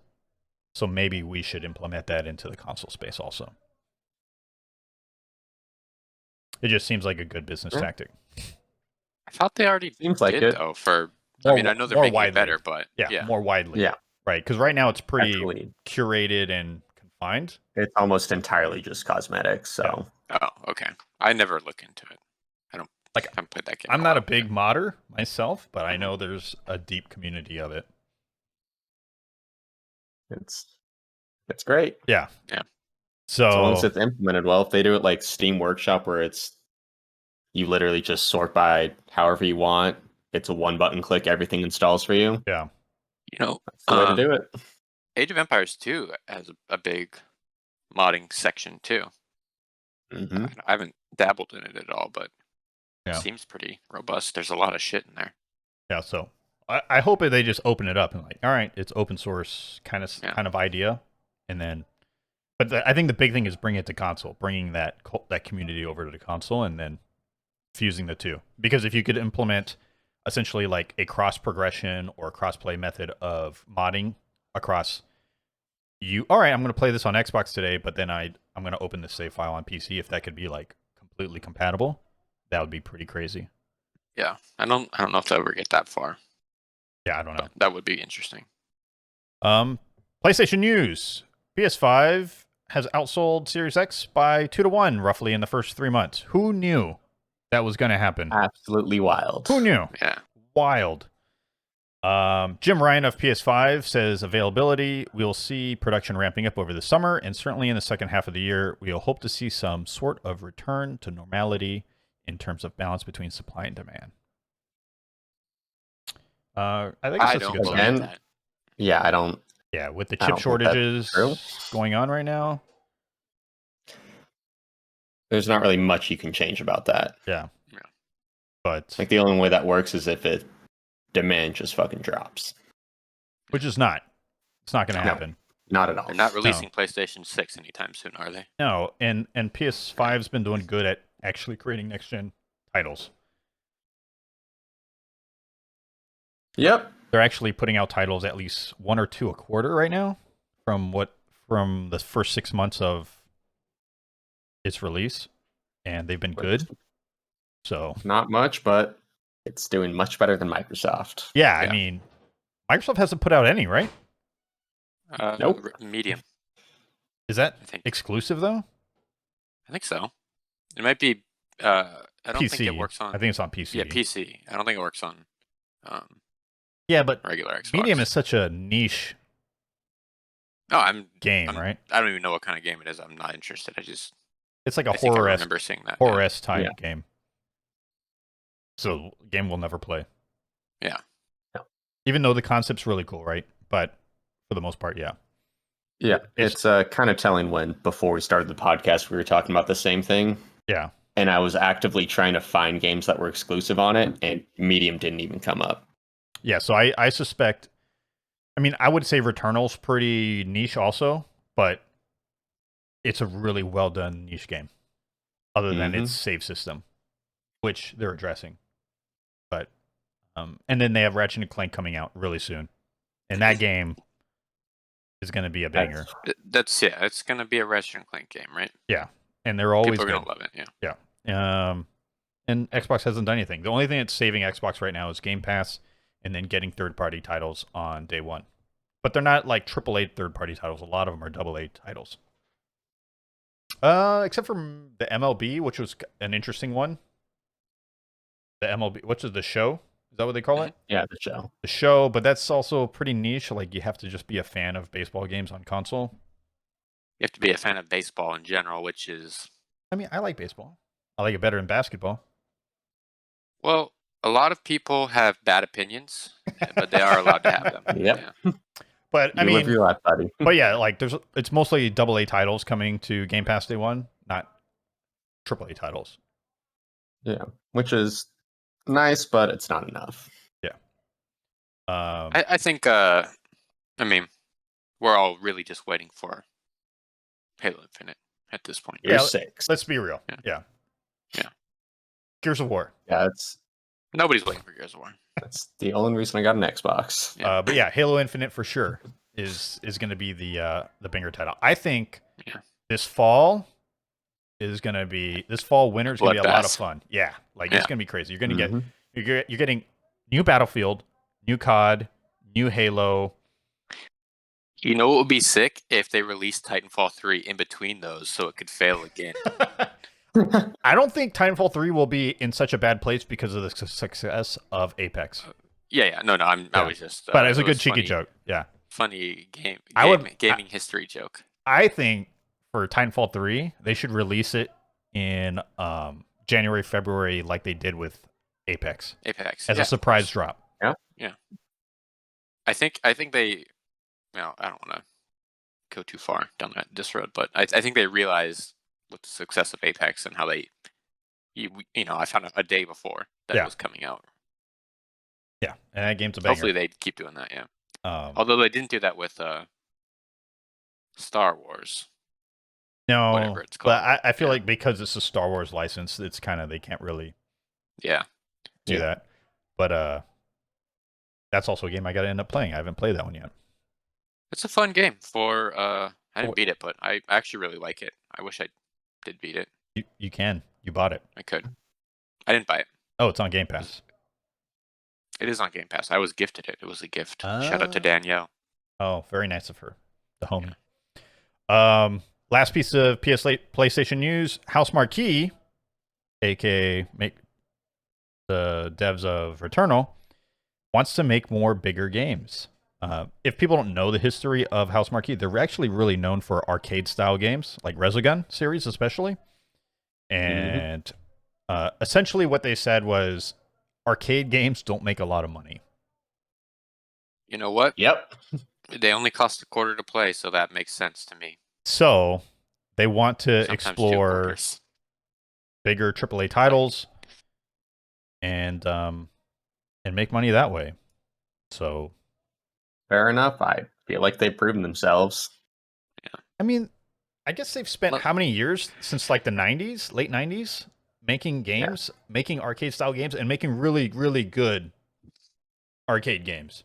so maybe we should implement that into the console space also. It just seems like a good business Yeah. tactic. I thought they already Seems like did it. though. I More- mean, I know they're more making widely. it better, but Yeah, more widely. Yeah. Right, because right now it's pretty Actually, curated and confined. it's almost entirely just cosmetics. So Oh, okay. I never look into it. I don't Like, I haven't played that game. I'm in not a while. big modder myself, but I know there's a deep community of it. it's great. Yeah. Yeah. As long as So it's implemented well. If they do it like Steam Workshop, where it's you literally just sort by however you want, it's a one button click, everything installs for you. yeah. You know, That's the way to do it. Age of Empires 2 has a big modding section too. Mm-hmm. I haven't dabbled in it at all, but Yeah. it seems pretty robust. There's a lot of shit in there. Yeah, so I hope they just open it up and like, all right, it's open source kind of idea, and then, but I think the big thing is bringing it to console, bringing that community over to the console, and then fusing the two. Because if you could implement essentially like a cross progression or cross play method of modding across all right, I'm going to play this on Xbox today, but then I'm going to open this save file on PC. If that could be like completely compatible, that would be pretty crazy. Yeah, I don't know if they'll ever get that far. Yeah, I don't know. That would be interesting. PlayStation news: PS5 has outsold Series X by 2-1, roughly in the first 3 months. Who knew that was going to happen? Absolutely wild. Who knew? Yeah, Wild. Jim Ryan of PS5 says availability. We'll see production ramping up over the summer, and certainly in the second half of the year, we'll hope to see some sort of return to normality in terms of balance between supply and demand. I think that's a good sign. That. Yeah, I don't. Yeah, with the chip shortages going on right now, there's not really much you can change about that. Yeah. But like the only way that works is if demand just fucking drops. Which is not. It's not going to happen. Not at all. They're not releasing PlayStation 6 anytime soon, are they? No, and PS5's been doing good at actually creating next-gen titles. Yep. They're actually putting out titles at least 1 or 2 a quarter right now from the first 6 months of its release, and they've been good. So not much, but it's doing much better than Microsoft. Yeah, I mean, Microsoft hasn't put out any, right? Nope. Medium. Is that exclusive though? I think so. It might be. I don't PC. think it works on. I think it's on PC. Yeah, PC. I don't think it works on. Yeah, but regular Xbox. Medium is such a niche. No, right? I don't even know what kind of game it is. I'm not interested. It's like a horror. I remember seeing that. Horror-esque type game. So game we'll never play. Yeah. Even though the concept's really cool, right? But for the most part, yeah. Yeah, it's kind of telling when before we started the podcast we were talking about the same thing. Yeah. And I was actively trying to find games that were exclusive on it, and Medium didn't even come up. Yeah, so I suspect. I mean, I would say Returnal's pretty niche also, but it's a really well done niche game. Other than its save system, which they're addressing. But and then they have Ratchet and Clank coming out really soon, and that game is going to be a banger. It's going to be a Ratchet and Clank game, right? Yeah, and they're always people are going to love it. Yeah. And Xbox hasn't done anything. The only thing that's saving Xbox right now is Gamepass, and then getting third-party titles on day one. But they're not like AAA third-party titles. A lot of them are AA titles. Except for the MLB, which was an interesting one. The MLB, which is the show? Is that what they call it? Yeah, the show. The show, but that's also pretty niche. Like, you have to just be a fan of baseball games on console. You have to be a fan of baseball in general, which is... I mean, I like baseball. I like it better than basketball. Well, a lot of people have bad opinions, but they are allowed to have them. Yep. Yeah. But I mean, live your life, buddy. But yeah, like it's mostly AA titles coming to Game Pass day one, not AAA titles. Yeah, which is nice, but it's not enough. Yeah. I think. I mean, we're all really just waiting for Halo Infinite at this point. Year 6. Let's be real. Yeah. Gears of War. Yeah, nobody's waiting for Gears of War. That's the only reason I got an Xbox. Yeah. But yeah, Halo Infinite for sure is going to be the banger title. I think this fall winter is going to be a lot of fun. Yeah, like it's going to be crazy. You're going to get you're getting new Battlefield, new COD, new Halo. You know what would be sick if they released Titanfall 3 in between those, so it could fail again. I don't think Titanfall 3 will be in such a bad place because of the success of Apex. No, I was just... but it's a good cheeky joke, yeah. Funny gaming history joke. I think for Titanfall 3, they should release it in January, February, like they did with Apex. Apex. As a surprise drop. Yeah. Yeah. I think they... I don't want to go too far down this road, but I think they realized with the success of Apex and how I found out a day before that it was coming out. Yeah, and that game's a banger. Hopefully they keep doing that. Yeah. Although they didn't do that with Star Wars. No, whatever it's called. But I feel like because it's a Star Wars license, it's kind of they can't really do that. But that's also a game I got to end up playing. I haven't played that one yet. It's a fun game. I didn't beat it, but I actually really like it. I wish I did beat it. You can. You bought it. I could. I didn't buy it. Oh, it's on Gamepass. It is on Game Pass. I was gifted it. It was a gift. Shout out to Danielle. Oh, very nice of her. The homie. Last piece of PlayStation news. House Marquee, aka the devs of Returnal, wants to make more bigger games. If people don't know the history of House Marquee, they're actually really known for arcade-style games, like Resogun series especially. And essentially what they said was, arcade games don't make a lot of money. You know what? Yep. They only cost $0.25 to play, so that makes sense to me. So they want to Sometimes explore bigger AAA titles and make money that way. So fair enough. I feel like they've proven themselves. Yeah. I mean, I guess they've spent how many years since like the 90s, late 90s, making games, making arcade style games, and making really, really good arcade games.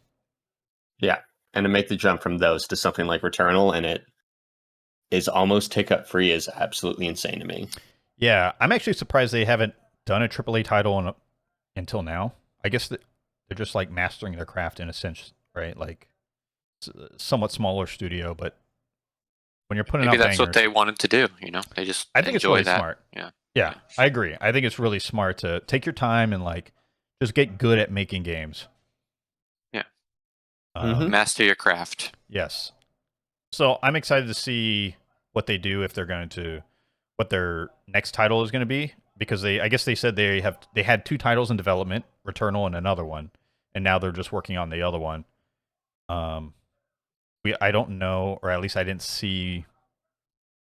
Yeah. And to make the jump from those to something like Returnal and it is almost tick-up free is absolutely insane to me. Yeah, I'm actually surprised they haven't done a AAA title until now. I guess they're just like mastering their craft in a sense, right? Like somewhat smaller studio, but when you're putting Maybe out that's bangers, what they wanted to do. They just I think it's enjoy really that. smart. Yeah, I agree. I think it's really smart to take your time and like just get good at making games. Yeah. Master your craft. Yes. So I'm excited to see what they do if they're going to, what their next title is going to be, because I guess they said they had 2 titles in development, Returnal and another one, and now they're just working on the other one. I don't know, or at least I didn't see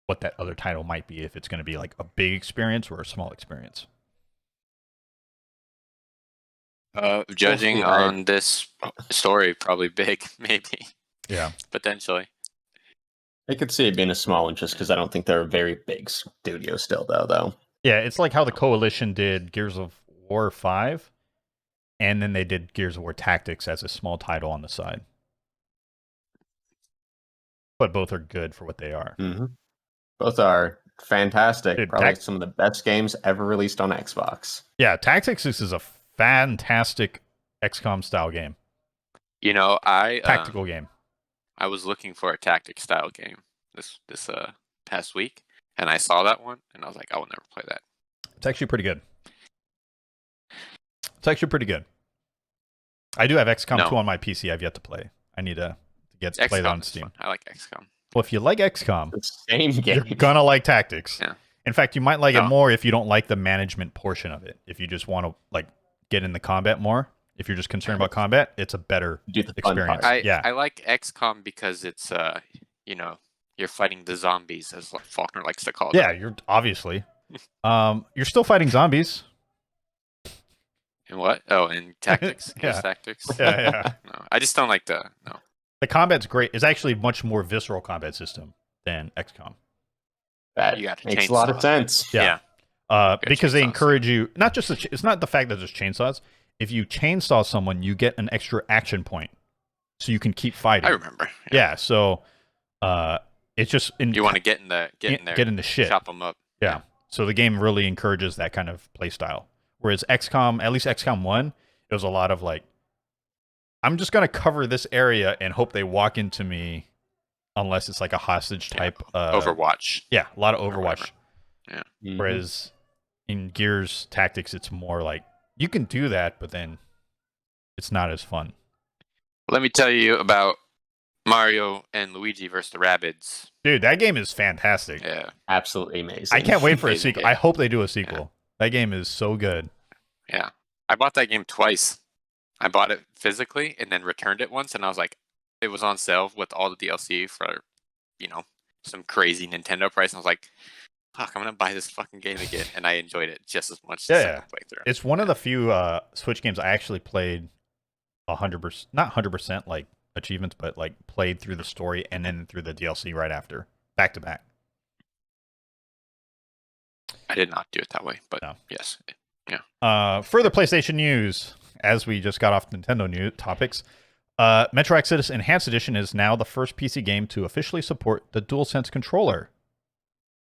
what that other title might be, if it's going to be like a big experience or a small experience. Judging on this story, probably big, maybe. Yeah. Potentially. I could see it being a small one just because I don't think they're a very big studio still, though. Yeah, it's like how the Coalition did Gears of War 5, and then they did Gears of War Tactics as a small title on the side. But both are good for what they are. Mm-hmm. Both are fantastic. Dude, probably some of the best games ever released on Xbox. Yeah, Tactics is a fantastic XCOM style game. Tactical game. I was looking for a tactics style game this past week, and I saw that one, and I was like, I will never play that. It's actually pretty good. I do have XCOM 2 on my PC. I've yet to play. I need to play that on Steam. Fun. I like XCOM. Well, if you like XCOM, the same game. You're gonna like Tactics. Yeah. In fact, you might like it more if you don't like the management portion of it. If you just want to like get in the combat more, if you're just concerned about combat, it's a better experience. I like XCOM because it's you're fighting the zombies, as Faulkner likes to call them. Yeah, you're obviously you're still fighting zombies. And what? Oh, in Tactics. Tactics. Yeah. No, I just don't like the combat's great. It's actually much more visceral combat system than XCOM. That makes a lot of sense. Yeah. Because they encourage you, not just it's not the fact that there's chainsaws. If you chainsaw someone, you get an extra action point, so you can keep fighting. I remember. Yeah. So, it's just you want to get in the shit, chop them up. Yeah. So the game really encourages that kind of play style. Whereas XCOM, at least XCOM 1, it was a lot of like, I'm just gonna cover this area and hope they walk into me, unless it's like a hostage type. Overwatch. Yeah, a lot of Overwatch. Yeah. Mm-hmm. Whereas in Gears Tactics, it's more like you can do that, but then it's not as fun. Let me tell you about Mario and Luigi versus the Rabbids. Dude, that game is fantastic. Yeah. Absolutely amazing. I can't wait for a sequel. Game. I hope they do a sequel. Yeah. That game is so good. Yeah. I bought that game twice. I bought it physically and then returned it once, and I was like, it was on sale with all the DLC for, some crazy Nintendo price. And I was like, fuck, I'm gonna buy this fucking game again, and I enjoyed it just as much the second playthrough. It's one of the few Switch games I actually played 100%, not 100% like achievements, but like played through the story and then through the DLC right after, back to back. I did not do it that way, but No. yes, yeah. Further PlayStation news, as we just got off Nintendo news topics. Metro Exodus Enhanced Edition is now the first PC game to officially support the DualSense controller.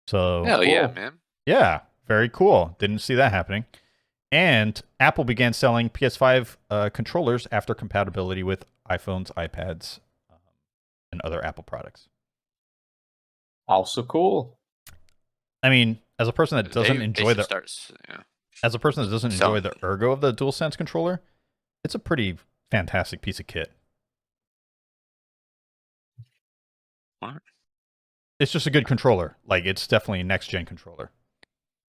So Hell cool. yeah, man. Yeah, very cool. Didn't see that happening. And Apple began selling PS5 controllers after compatibility with iPhones, iPads, and other Apple products. Also cool. I mean, as a person that doesn't enjoy the as a person that doesn't enjoy the ergo of the DualSense controller, it's a pretty fantastic piece of kit. What? It's just a good controller. Like, it's definitely a next-gen controller.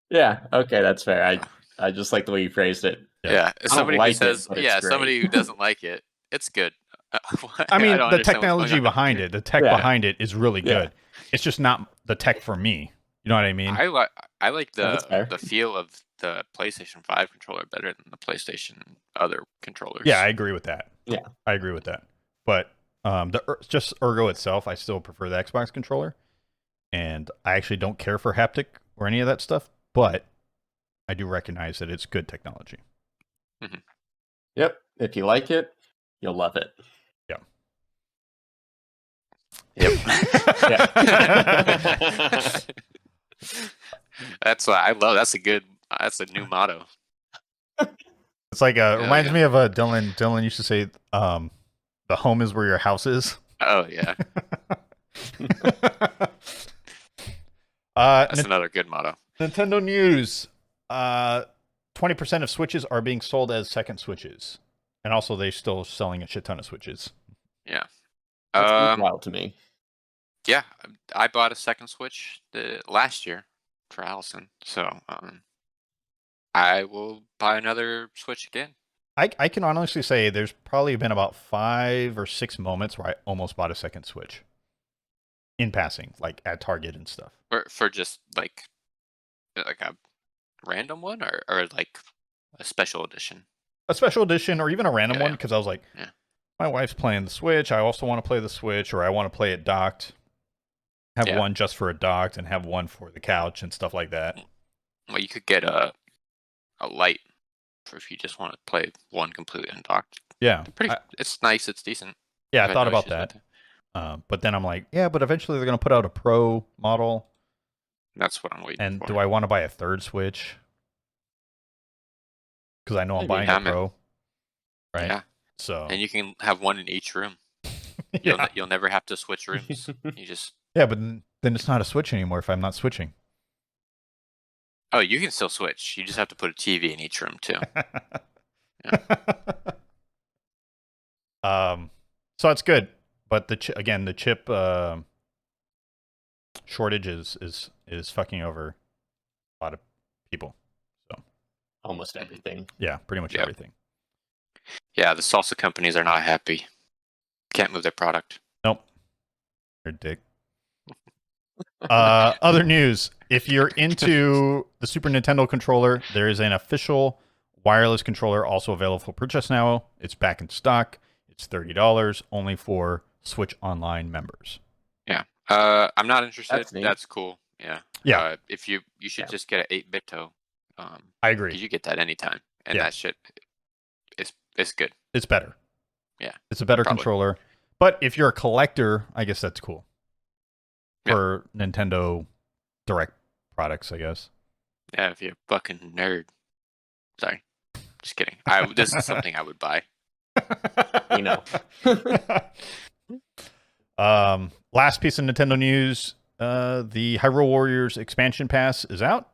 Yeah, okay, that's fair. I just like the way you phrased it. Yeah, somebody like who says, it, somebody who doesn't like it, it's good. I mean, the technology behind it, the tech behind it is really good. It's just not the tech for me. You know what I mean? I like the feel of the PlayStation 5 controller better than the PlayStation other controllers. Yeah, I agree with that. Yeah, I agree with that. But just ergo itself, I still prefer the Xbox controller, and I actually don't care for haptic or any of that stuff. But I do recognize that it's good technology. Mm-hmm. Yep. If you like it, you'll love it. Yeah. Yep. That's what I love. That's a new motto. It's like reminds me of Dylan. Dylan used to say, "The home is where your house is." Oh yeah. That's another good motto. Nintendo news. 20% of Switches are being sold as second Switches, and also they're still selling a shit ton of Switches. Yeah. That's wild to me. Yeah, I bought a second Switch last year for Allison, so I will buy another Switch again. I can honestly say there's probably been about 5 or 6 moments where I almost bought a second Switch. In passing, like at Target and stuff. For just like a random one or like a special edition? A special edition or even a random one, because I was like, my wife's playing the Switch. I also want to play the Switch, or I want to play it docked. Have one just for a docked and have one for the couch and stuff like that. Well, you could get a light for if you just want to play one completely undocked. Yeah. It's nice. It's decent. Yeah, I thought about that. But then I'm like, yeah, but eventually they're going to put out a Pro model. That's what I'm waiting for. And do I want to buy a third Switch? Because I know I'm buying a Pro. Right? Yeah. So. And you can have one in each room. You'll never have to switch rooms. You just... Yeah, but then it's not a Switch anymore if I'm not switching. Oh, you can still switch. You just have to put a TV in each room, too. So it's good. But the chip shortage is fucking over a lot of people. So almost everything. Yeah, pretty much everything. Yeah, the salsa companies are not happy. Can't move their product. Nope. You're a dick. Other news. If you're into the Super Nintendo controller, there is an official wireless controller also available for purchase now. It's back in stock. It's $30 only for Switch Online members. Yeah. I'm not interested. That's cool. Yeah. Yeah. If you should just get an 8-bit toe. I agree. Because you get that anytime. And that shit is good. It's better. Yeah. It's a better controller. But if you're a collector, I guess that's cool. For Nintendo Direct products, I guess. Yeah, if you're a fucking nerd. Sorry. Just kidding. This is something I would buy. You know. Last piece of Nintendo news. The Hyrule Warriors expansion pass is out.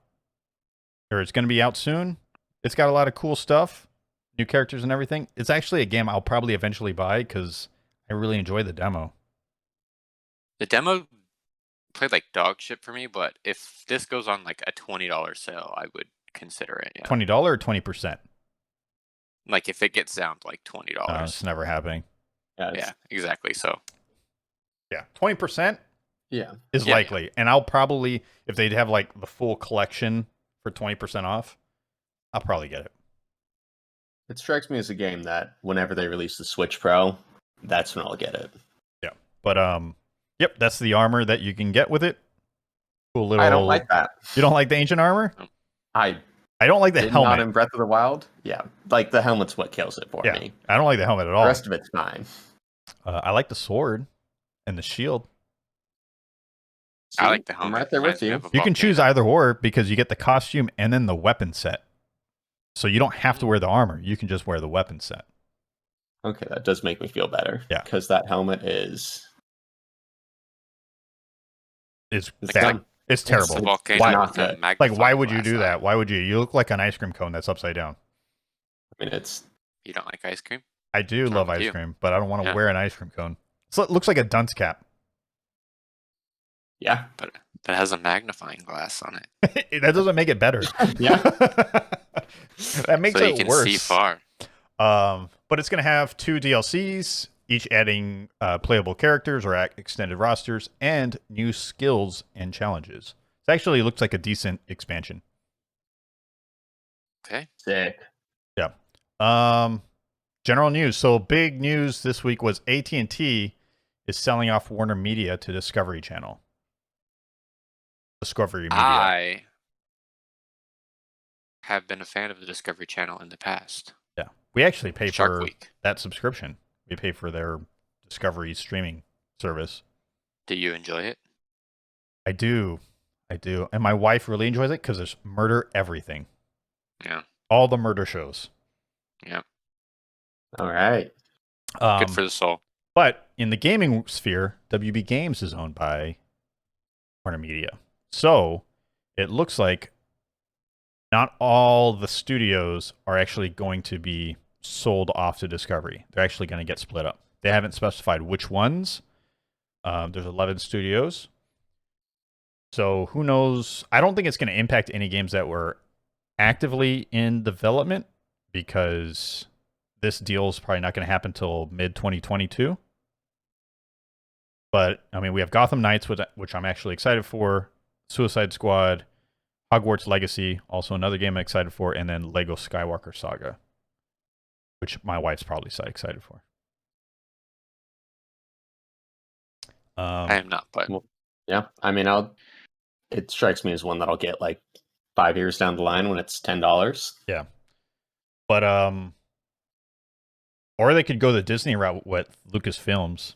Or it's going to be out soon. It's got a lot of cool stuff. New characters and everything. It's actually a game I'll probably eventually buy because I really enjoy the demo. The demo played like dog shit for me, but if this goes on like a $20 sale, I would consider it. Yeah. $20 or 20%? Like if it gets down to like $20. It's never happening. Yeah, exactly. So Yeah, 20% yeah. is Yeah, likely, and I'll probably, if they'd have like the full collection for 20% off, I'll probably get it. It strikes me as a game that whenever they release the Switch Pro, that's when I'll get it. Yeah, but yep, that's the armor that you can get with it. Cool little. I don't like that. You don't like the ancient armor? I I don't like the did not helmet. in Breath of the Wild. Yeah, like the helmet's what kills it for Yeah, me. I don't like the helmet at The all. rest of it's fine. I like the sword and the shield. I like the I'm helmet. right there with Reminds me you. of a You can choose volcano. either or because you get the costume and then the weapon set. So you don't have to wear the armor. You can just wear the weapon set. Okay, that does make me feel better. Yeah. Because that helmet is It's it's bad. dumb. It's It's terrible. a It's volcano not with a good. magnifying Like, why would you glass do eye. that? Why would you? You look like an ice cream cone that's upside down. I mean, it's You don't like ice cream? I do What's wrong love with ice you? cream, but I don't want to Yeah. wear an ice cream cone. So it looks like a dunce cap. yeah. But it has a magnifying glass on it, That doesn't make it better. Yeah. That makes so you it can worse. see far. But it's going to have 2 DLCs, each adding playable characters or extended rosters and new skills and challenges. It actually looks like a decent expansion. Okay. Sick. Yeah. General news. So big news this week was AT&T is selling off WarnerMedia to Discovery Channel. Discovery Media. I have been a fan of the Discovery Channel in the past. Yeah. We actually pay Shark for Week. that subscription. We pay for their Discovery streaming service. Do you enjoy it? I do. And my wife really enjoys it because there's murder everything. Yeah. All the murder shows. Yeah. All right. Good for the soul. But in the gaming sphere, WB Games is owned by WarnerMedia. So it looks like not all the studios are actually going to be sold off to Discovery. They're actually going to get split up. They haven't specified which ones. There's 11 studios. So who knows? I don't think it's going to impact any games that were actively in development because this deal is probably not going to happen until mid-2022. But, I mean, we have Gotham Knights, which I'm actually excited for, Suicide Squad, Hogwarts Legacy, also another game I'm excited for, and then Lego Skywalker Saga, which my wife's probably excited for. I am not, but Yeah. I mean, it strikes me as one that I'll get like 5 years down the line when it's $10. Yeah. But, or they could go the Disney route with Lucasfilms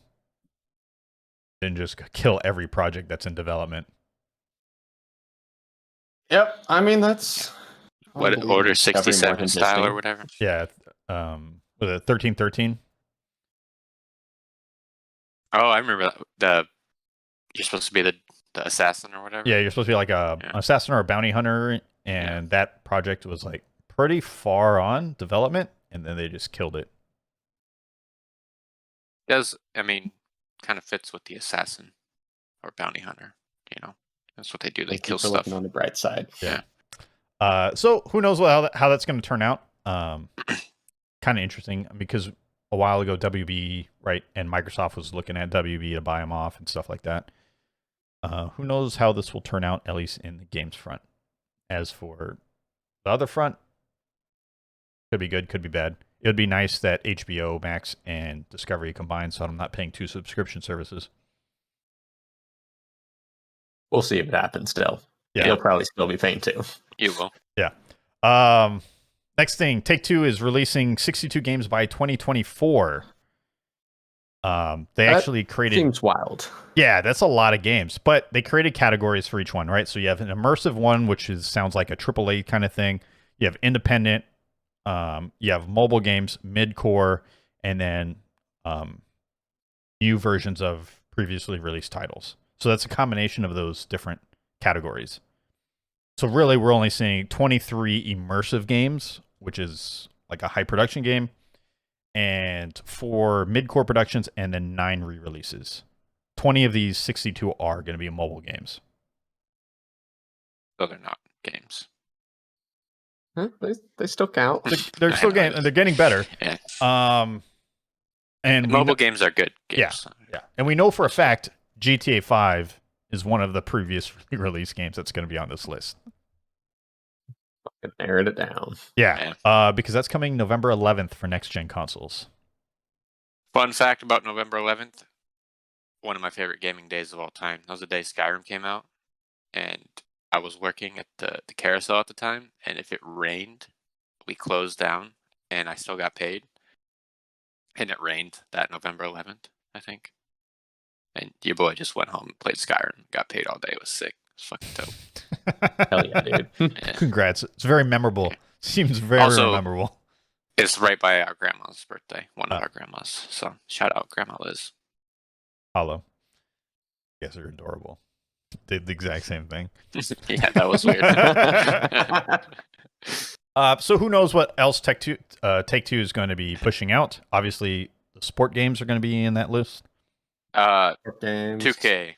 and just kill every project that's in development. Yep. I mean, that's what I believe Order in Discovery more 67 than style Disney. or whatever? Yeah. Was it 1313? Oh, I remember that. You're supposed to be the assassin or whatever. Yeah, you're supposed to be like an assassin or a bounty hunter, and that project was like pretty far on development, and then they just killed it. I mean, kind of fits with the assassin or bounty hunter. You know, that's what they do. They Thank kill you for stuff. looking on the bright side. Yeah. So who knows how that's going to turn out? Kind of interesting because a while ago WB, right, and Microsoft was looking at WB to buy them off and stuff like that. Who knows how this will turn out, at least in the games front. As for the other front, could be good, could be bad. It would be nice that HBO Max and Discovery combined, so I'm not paying 2 subscription services. We'll see if it happens still. Yeah. You'll probably still be paying 2. You will. Yeah. Next thing, Take-Two is releasing 62 games by 2024. They actually created... Seems wild. Yeah, that's a lot of games, but they created categories for each one, right? So you have an immersive one, which sounds like a AAA kind of thing. You have independent. You have mobile games, mid-core, and then new versions of previously released titles. So that's a combination of those different categories. So really, we're only seeing 23 immersive games, which is like a high production game, and 4 mid-core productions, and then 9 re-releases. 20 of these 62 are going to be mobile games. So they're not games. They still count. They're still getting better. Yeah. And mobile games are good games. Yeah. And we know for a fact GTA 5 is one of the previous release games that's going to be on this list. Narrowed it down. Yeah. Because that's coming November 11th for next-gen consoles. Fun fact about November 11th, one of my favorite gaming days of all time. That was the day Skyrim came out, and I was working at the carousel at the time, and if it rained, we closed down, and I still got paid. And it rained that November 11th, I think. And your boy just went home and played Skyrim, got paid all day. It was sick. It was fucking dope. Hell yeah, dude. Yeah. Congrats. It's very memorable. Seems very Also, memorable. It's right by our grandma's birthday, one of our grandmas. So shout out Grandma Liz. Hollow. You guys are adorable. Did the exact same thing. Yeah, that was weird. So who knows what else Take-Two is going to be pushing out? Obviously, the sport games are going to be in that list. 2K.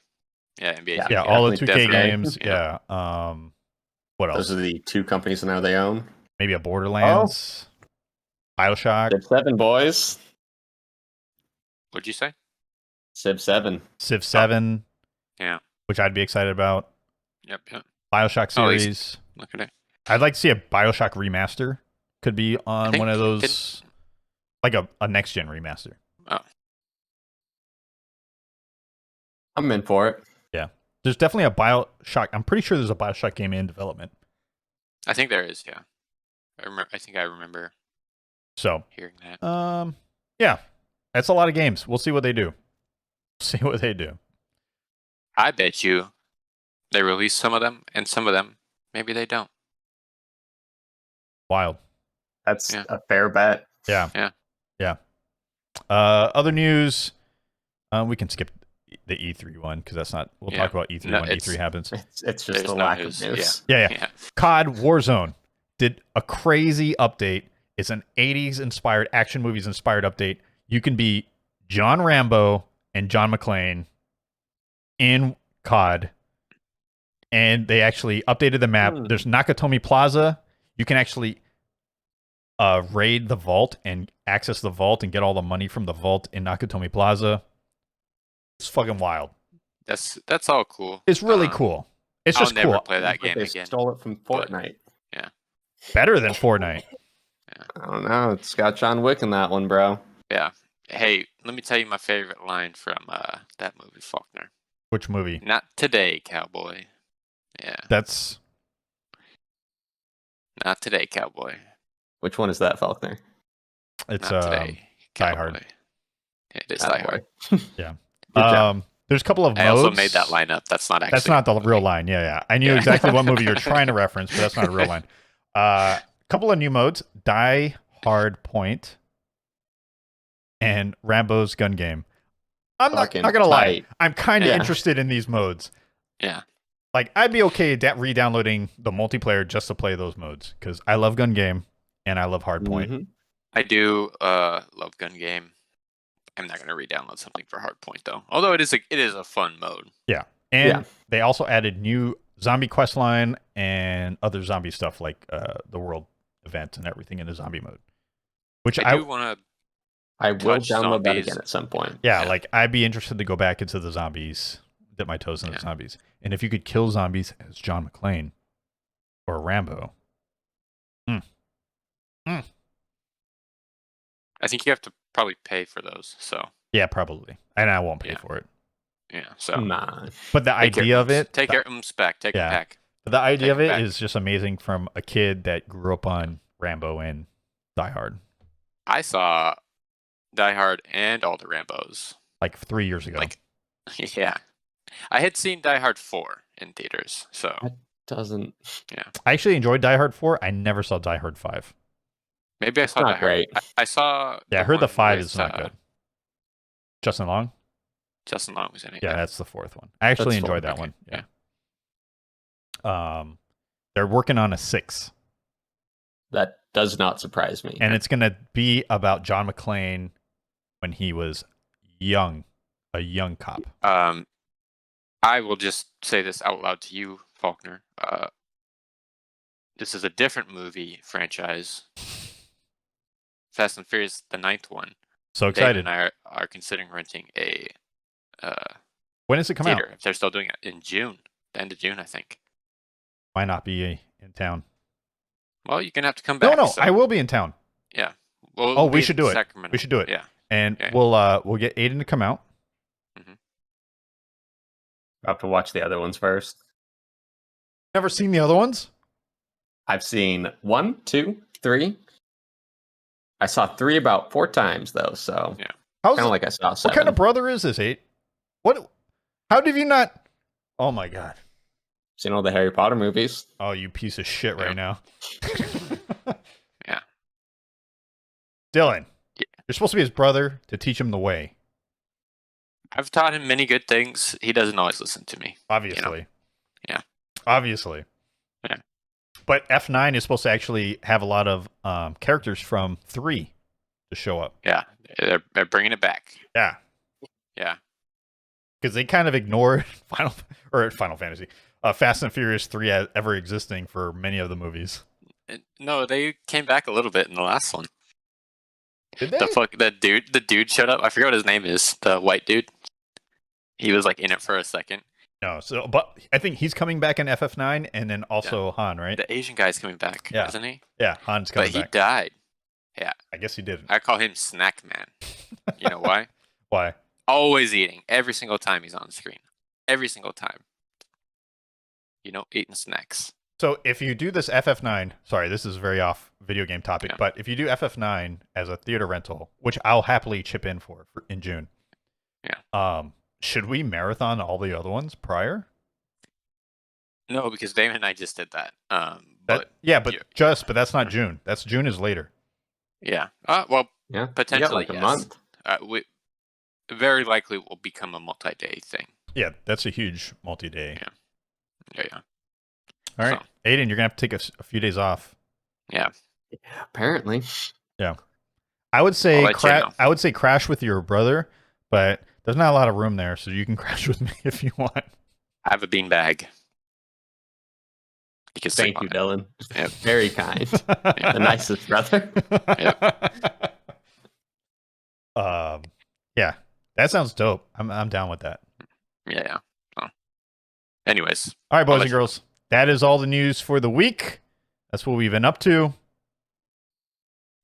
Yeah, NBA 2K. Yeah, all the 2K Definitely. games. Yeah. What else? Those are the two companies now they own. Maybe a Borderlands. BioShock. Civ 7, boys. What'd you say? Civ 7. Civ 7. Yeah. Which I'd be excited about. Yep. BioShock series. Look at it. I'd like to see a BioShock remaster. Could be on one of those, like a next-gen remaster. Oh. I'm in for it. Yeah. There's definitely a BioShock. I'm pretty sure there's a BioShock game in development. I think there is, yeah. I think I remember hearing that. Yeah. That's a lot of games. We'll see what they do. I bet you they release some of them, and some of them, maybe they don't. Wild. That's a fair bet. Yeah. Other news. We can skip the E3 one because that's not. We'll talk about E3 when E3 happens. It's just a lack of news. Yeah. COD Warzone did a crazy update. It's an 80s inspired, action movies inspired update. You can be John Rambo and John McClane in COD. And they actually updated the map. There's Nakatomi Plaza. You can actually raid the vault and access the vault and get all the money from the vault in Nakatomi Plaza. It's fucking wild. That's all cool. It's really cool. It's just cool. I'll never play that game they again. Stole it from Fortnite. Yeah. Better than Fortnite. Yeah. I don't know. It's got John Wick in that one, bro. Yeah. Hey, let me tell you my favorite line from that movie, Faulkner. Which movie? Not today, cowboy. Yeah. That's not today, cowboy. Which one is that, Faulkner? It's not today, Die Hard. It is Die Hard. Yeah. There's a couple of modes. I also made that line up. That's not actually. That's not the real line. Yeah. I knew exactly what movie you're trying to reference, but that's not a real line. Couple of new modes: Die Hard Point and Rambo's Gun Game. I'm not gonna lie. I'm kind of interested in these modes. Yeah. Like, I'd be okay re-downloading the multiplayer just to play those modes because I love Gun Game and I love Hardpoint. Mm-hmm. I do love Gun Game. I'm not going to re-download something for Hardpoint though. Although it is a fun mode. Yeah, and they also added new zombie quest line and other zombie stuff like the world event and everything in the zombie mode. Which I do want to. I will download that again at some point. Yeah, like I'd be interested to go back into the zombies, dip my toes into the zombies, and if you could kill zombies as John McClane or Rambo. I think you have to probably pay for those. So yeah, probably, and I won't pay for it. Yeah, so but the idea of it, take your back, take it back. But the idea of it is just amazing from a kid that grew up on Rambo and Die Hard. I saw Die Hard and all the Rambos like 3 years ago. Yeah, I had seen Die Hard 4 in theaters, so that doesn't. Yeah, I actually enjoyed Die Hard 4. I never saw Die Hard 5. Maybe I saw Die Hard. I saw. Yeah, I heard the 5 is not good. Justin Long. Justin Long was in it. Yeah, that's the 4th one. I actually enjoyed that one. Yeah. They're working on a 6. That does not surprise me. And it's gonna be about John McClane when he was young, a young cop. I will just say this out loud to you, Faulkner. This is a different movie franchise. Fast and Furious, the 9th one. So David excited. and I are considering renting a When does it come theater out? if they're still doing it in June, the end of June, I think. Might not be in town. Well, you're gonna have to come No, back. no, So, I will be in town. yeah. Well, Oh, we'll we be should in do it. Sacramento. We should do it. Yeah. And Yeah. we'll get Aiden to come out. Mm-hmm. I have to watch the other ones first. Never seen the other ones? I've seen 1, 2, 3. I saw 3 about 4 times though, so Yeah. How's kind of it- like I saw 7. What kind of brother is this, 8? What? How did you not? Oh my god. Seen all the Harry Potter movies. Oh, you piece of shit right now. Yeah. Dylan, Yeah. you're supposed to be his brother to teach him the way. I've taught him many good things. He doesn't always listen to me. Obviously. Yeah. Obviously. Yeah. But F9 is supposed to actually have a lot of characters from 3 to show up. Yeah. They're bringing it back. Yeah. Yeah. Because they kind of ignored Final Fantasy, Fast and Furious 3 ever existing for many of the movies. No, they came back a little bit in the last one. Did they? The dude showed up. I forget what his name is. The white dude. He was like in it for a second. No, but I think he's coming back in FF9, and then also Han, right? The Asian guy's coming back, Yeah. isn't he? Yeah, Han's coming But he back. died. Yeah. I guess he didn't. I call him Snack Man. You know why? Why? Always eating. Every single time he's on screen. Every single time. Eating snacks. So if you do this FF9, sorry, this is very off video game topic, Yeah. but if you do FF9 as a theater rental, which I'll happily chip in for in June. Yeah. Should we marathon all the other ones prior? No, because Damon and I just did that. But that's not June. June is later. Yeah. Well, Yeah, potentially, you got like a yes. month. We very likely will become a multi-day thing. Yeah, that's a huge multi-day. Yeah. All right, So, Aiden, you're gonna have to take a few days off. yeah. Apparently. Yeah, I would say I'll let you know. I would say crash with your brother, but there's not a lot of room there, so you can crash with me if you want. I have a beanbag. You can sleep Thank you, on it. Dylan. Yep. Very kind. The nicest brother. Yeah, that sounds dope. I'm down with that. Yeah. So, anyways. All right, boys let and you girls, that is all the news for the week. That's what we've been up to.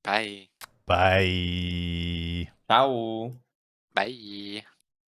Bye. Bye. Ciao. Bye.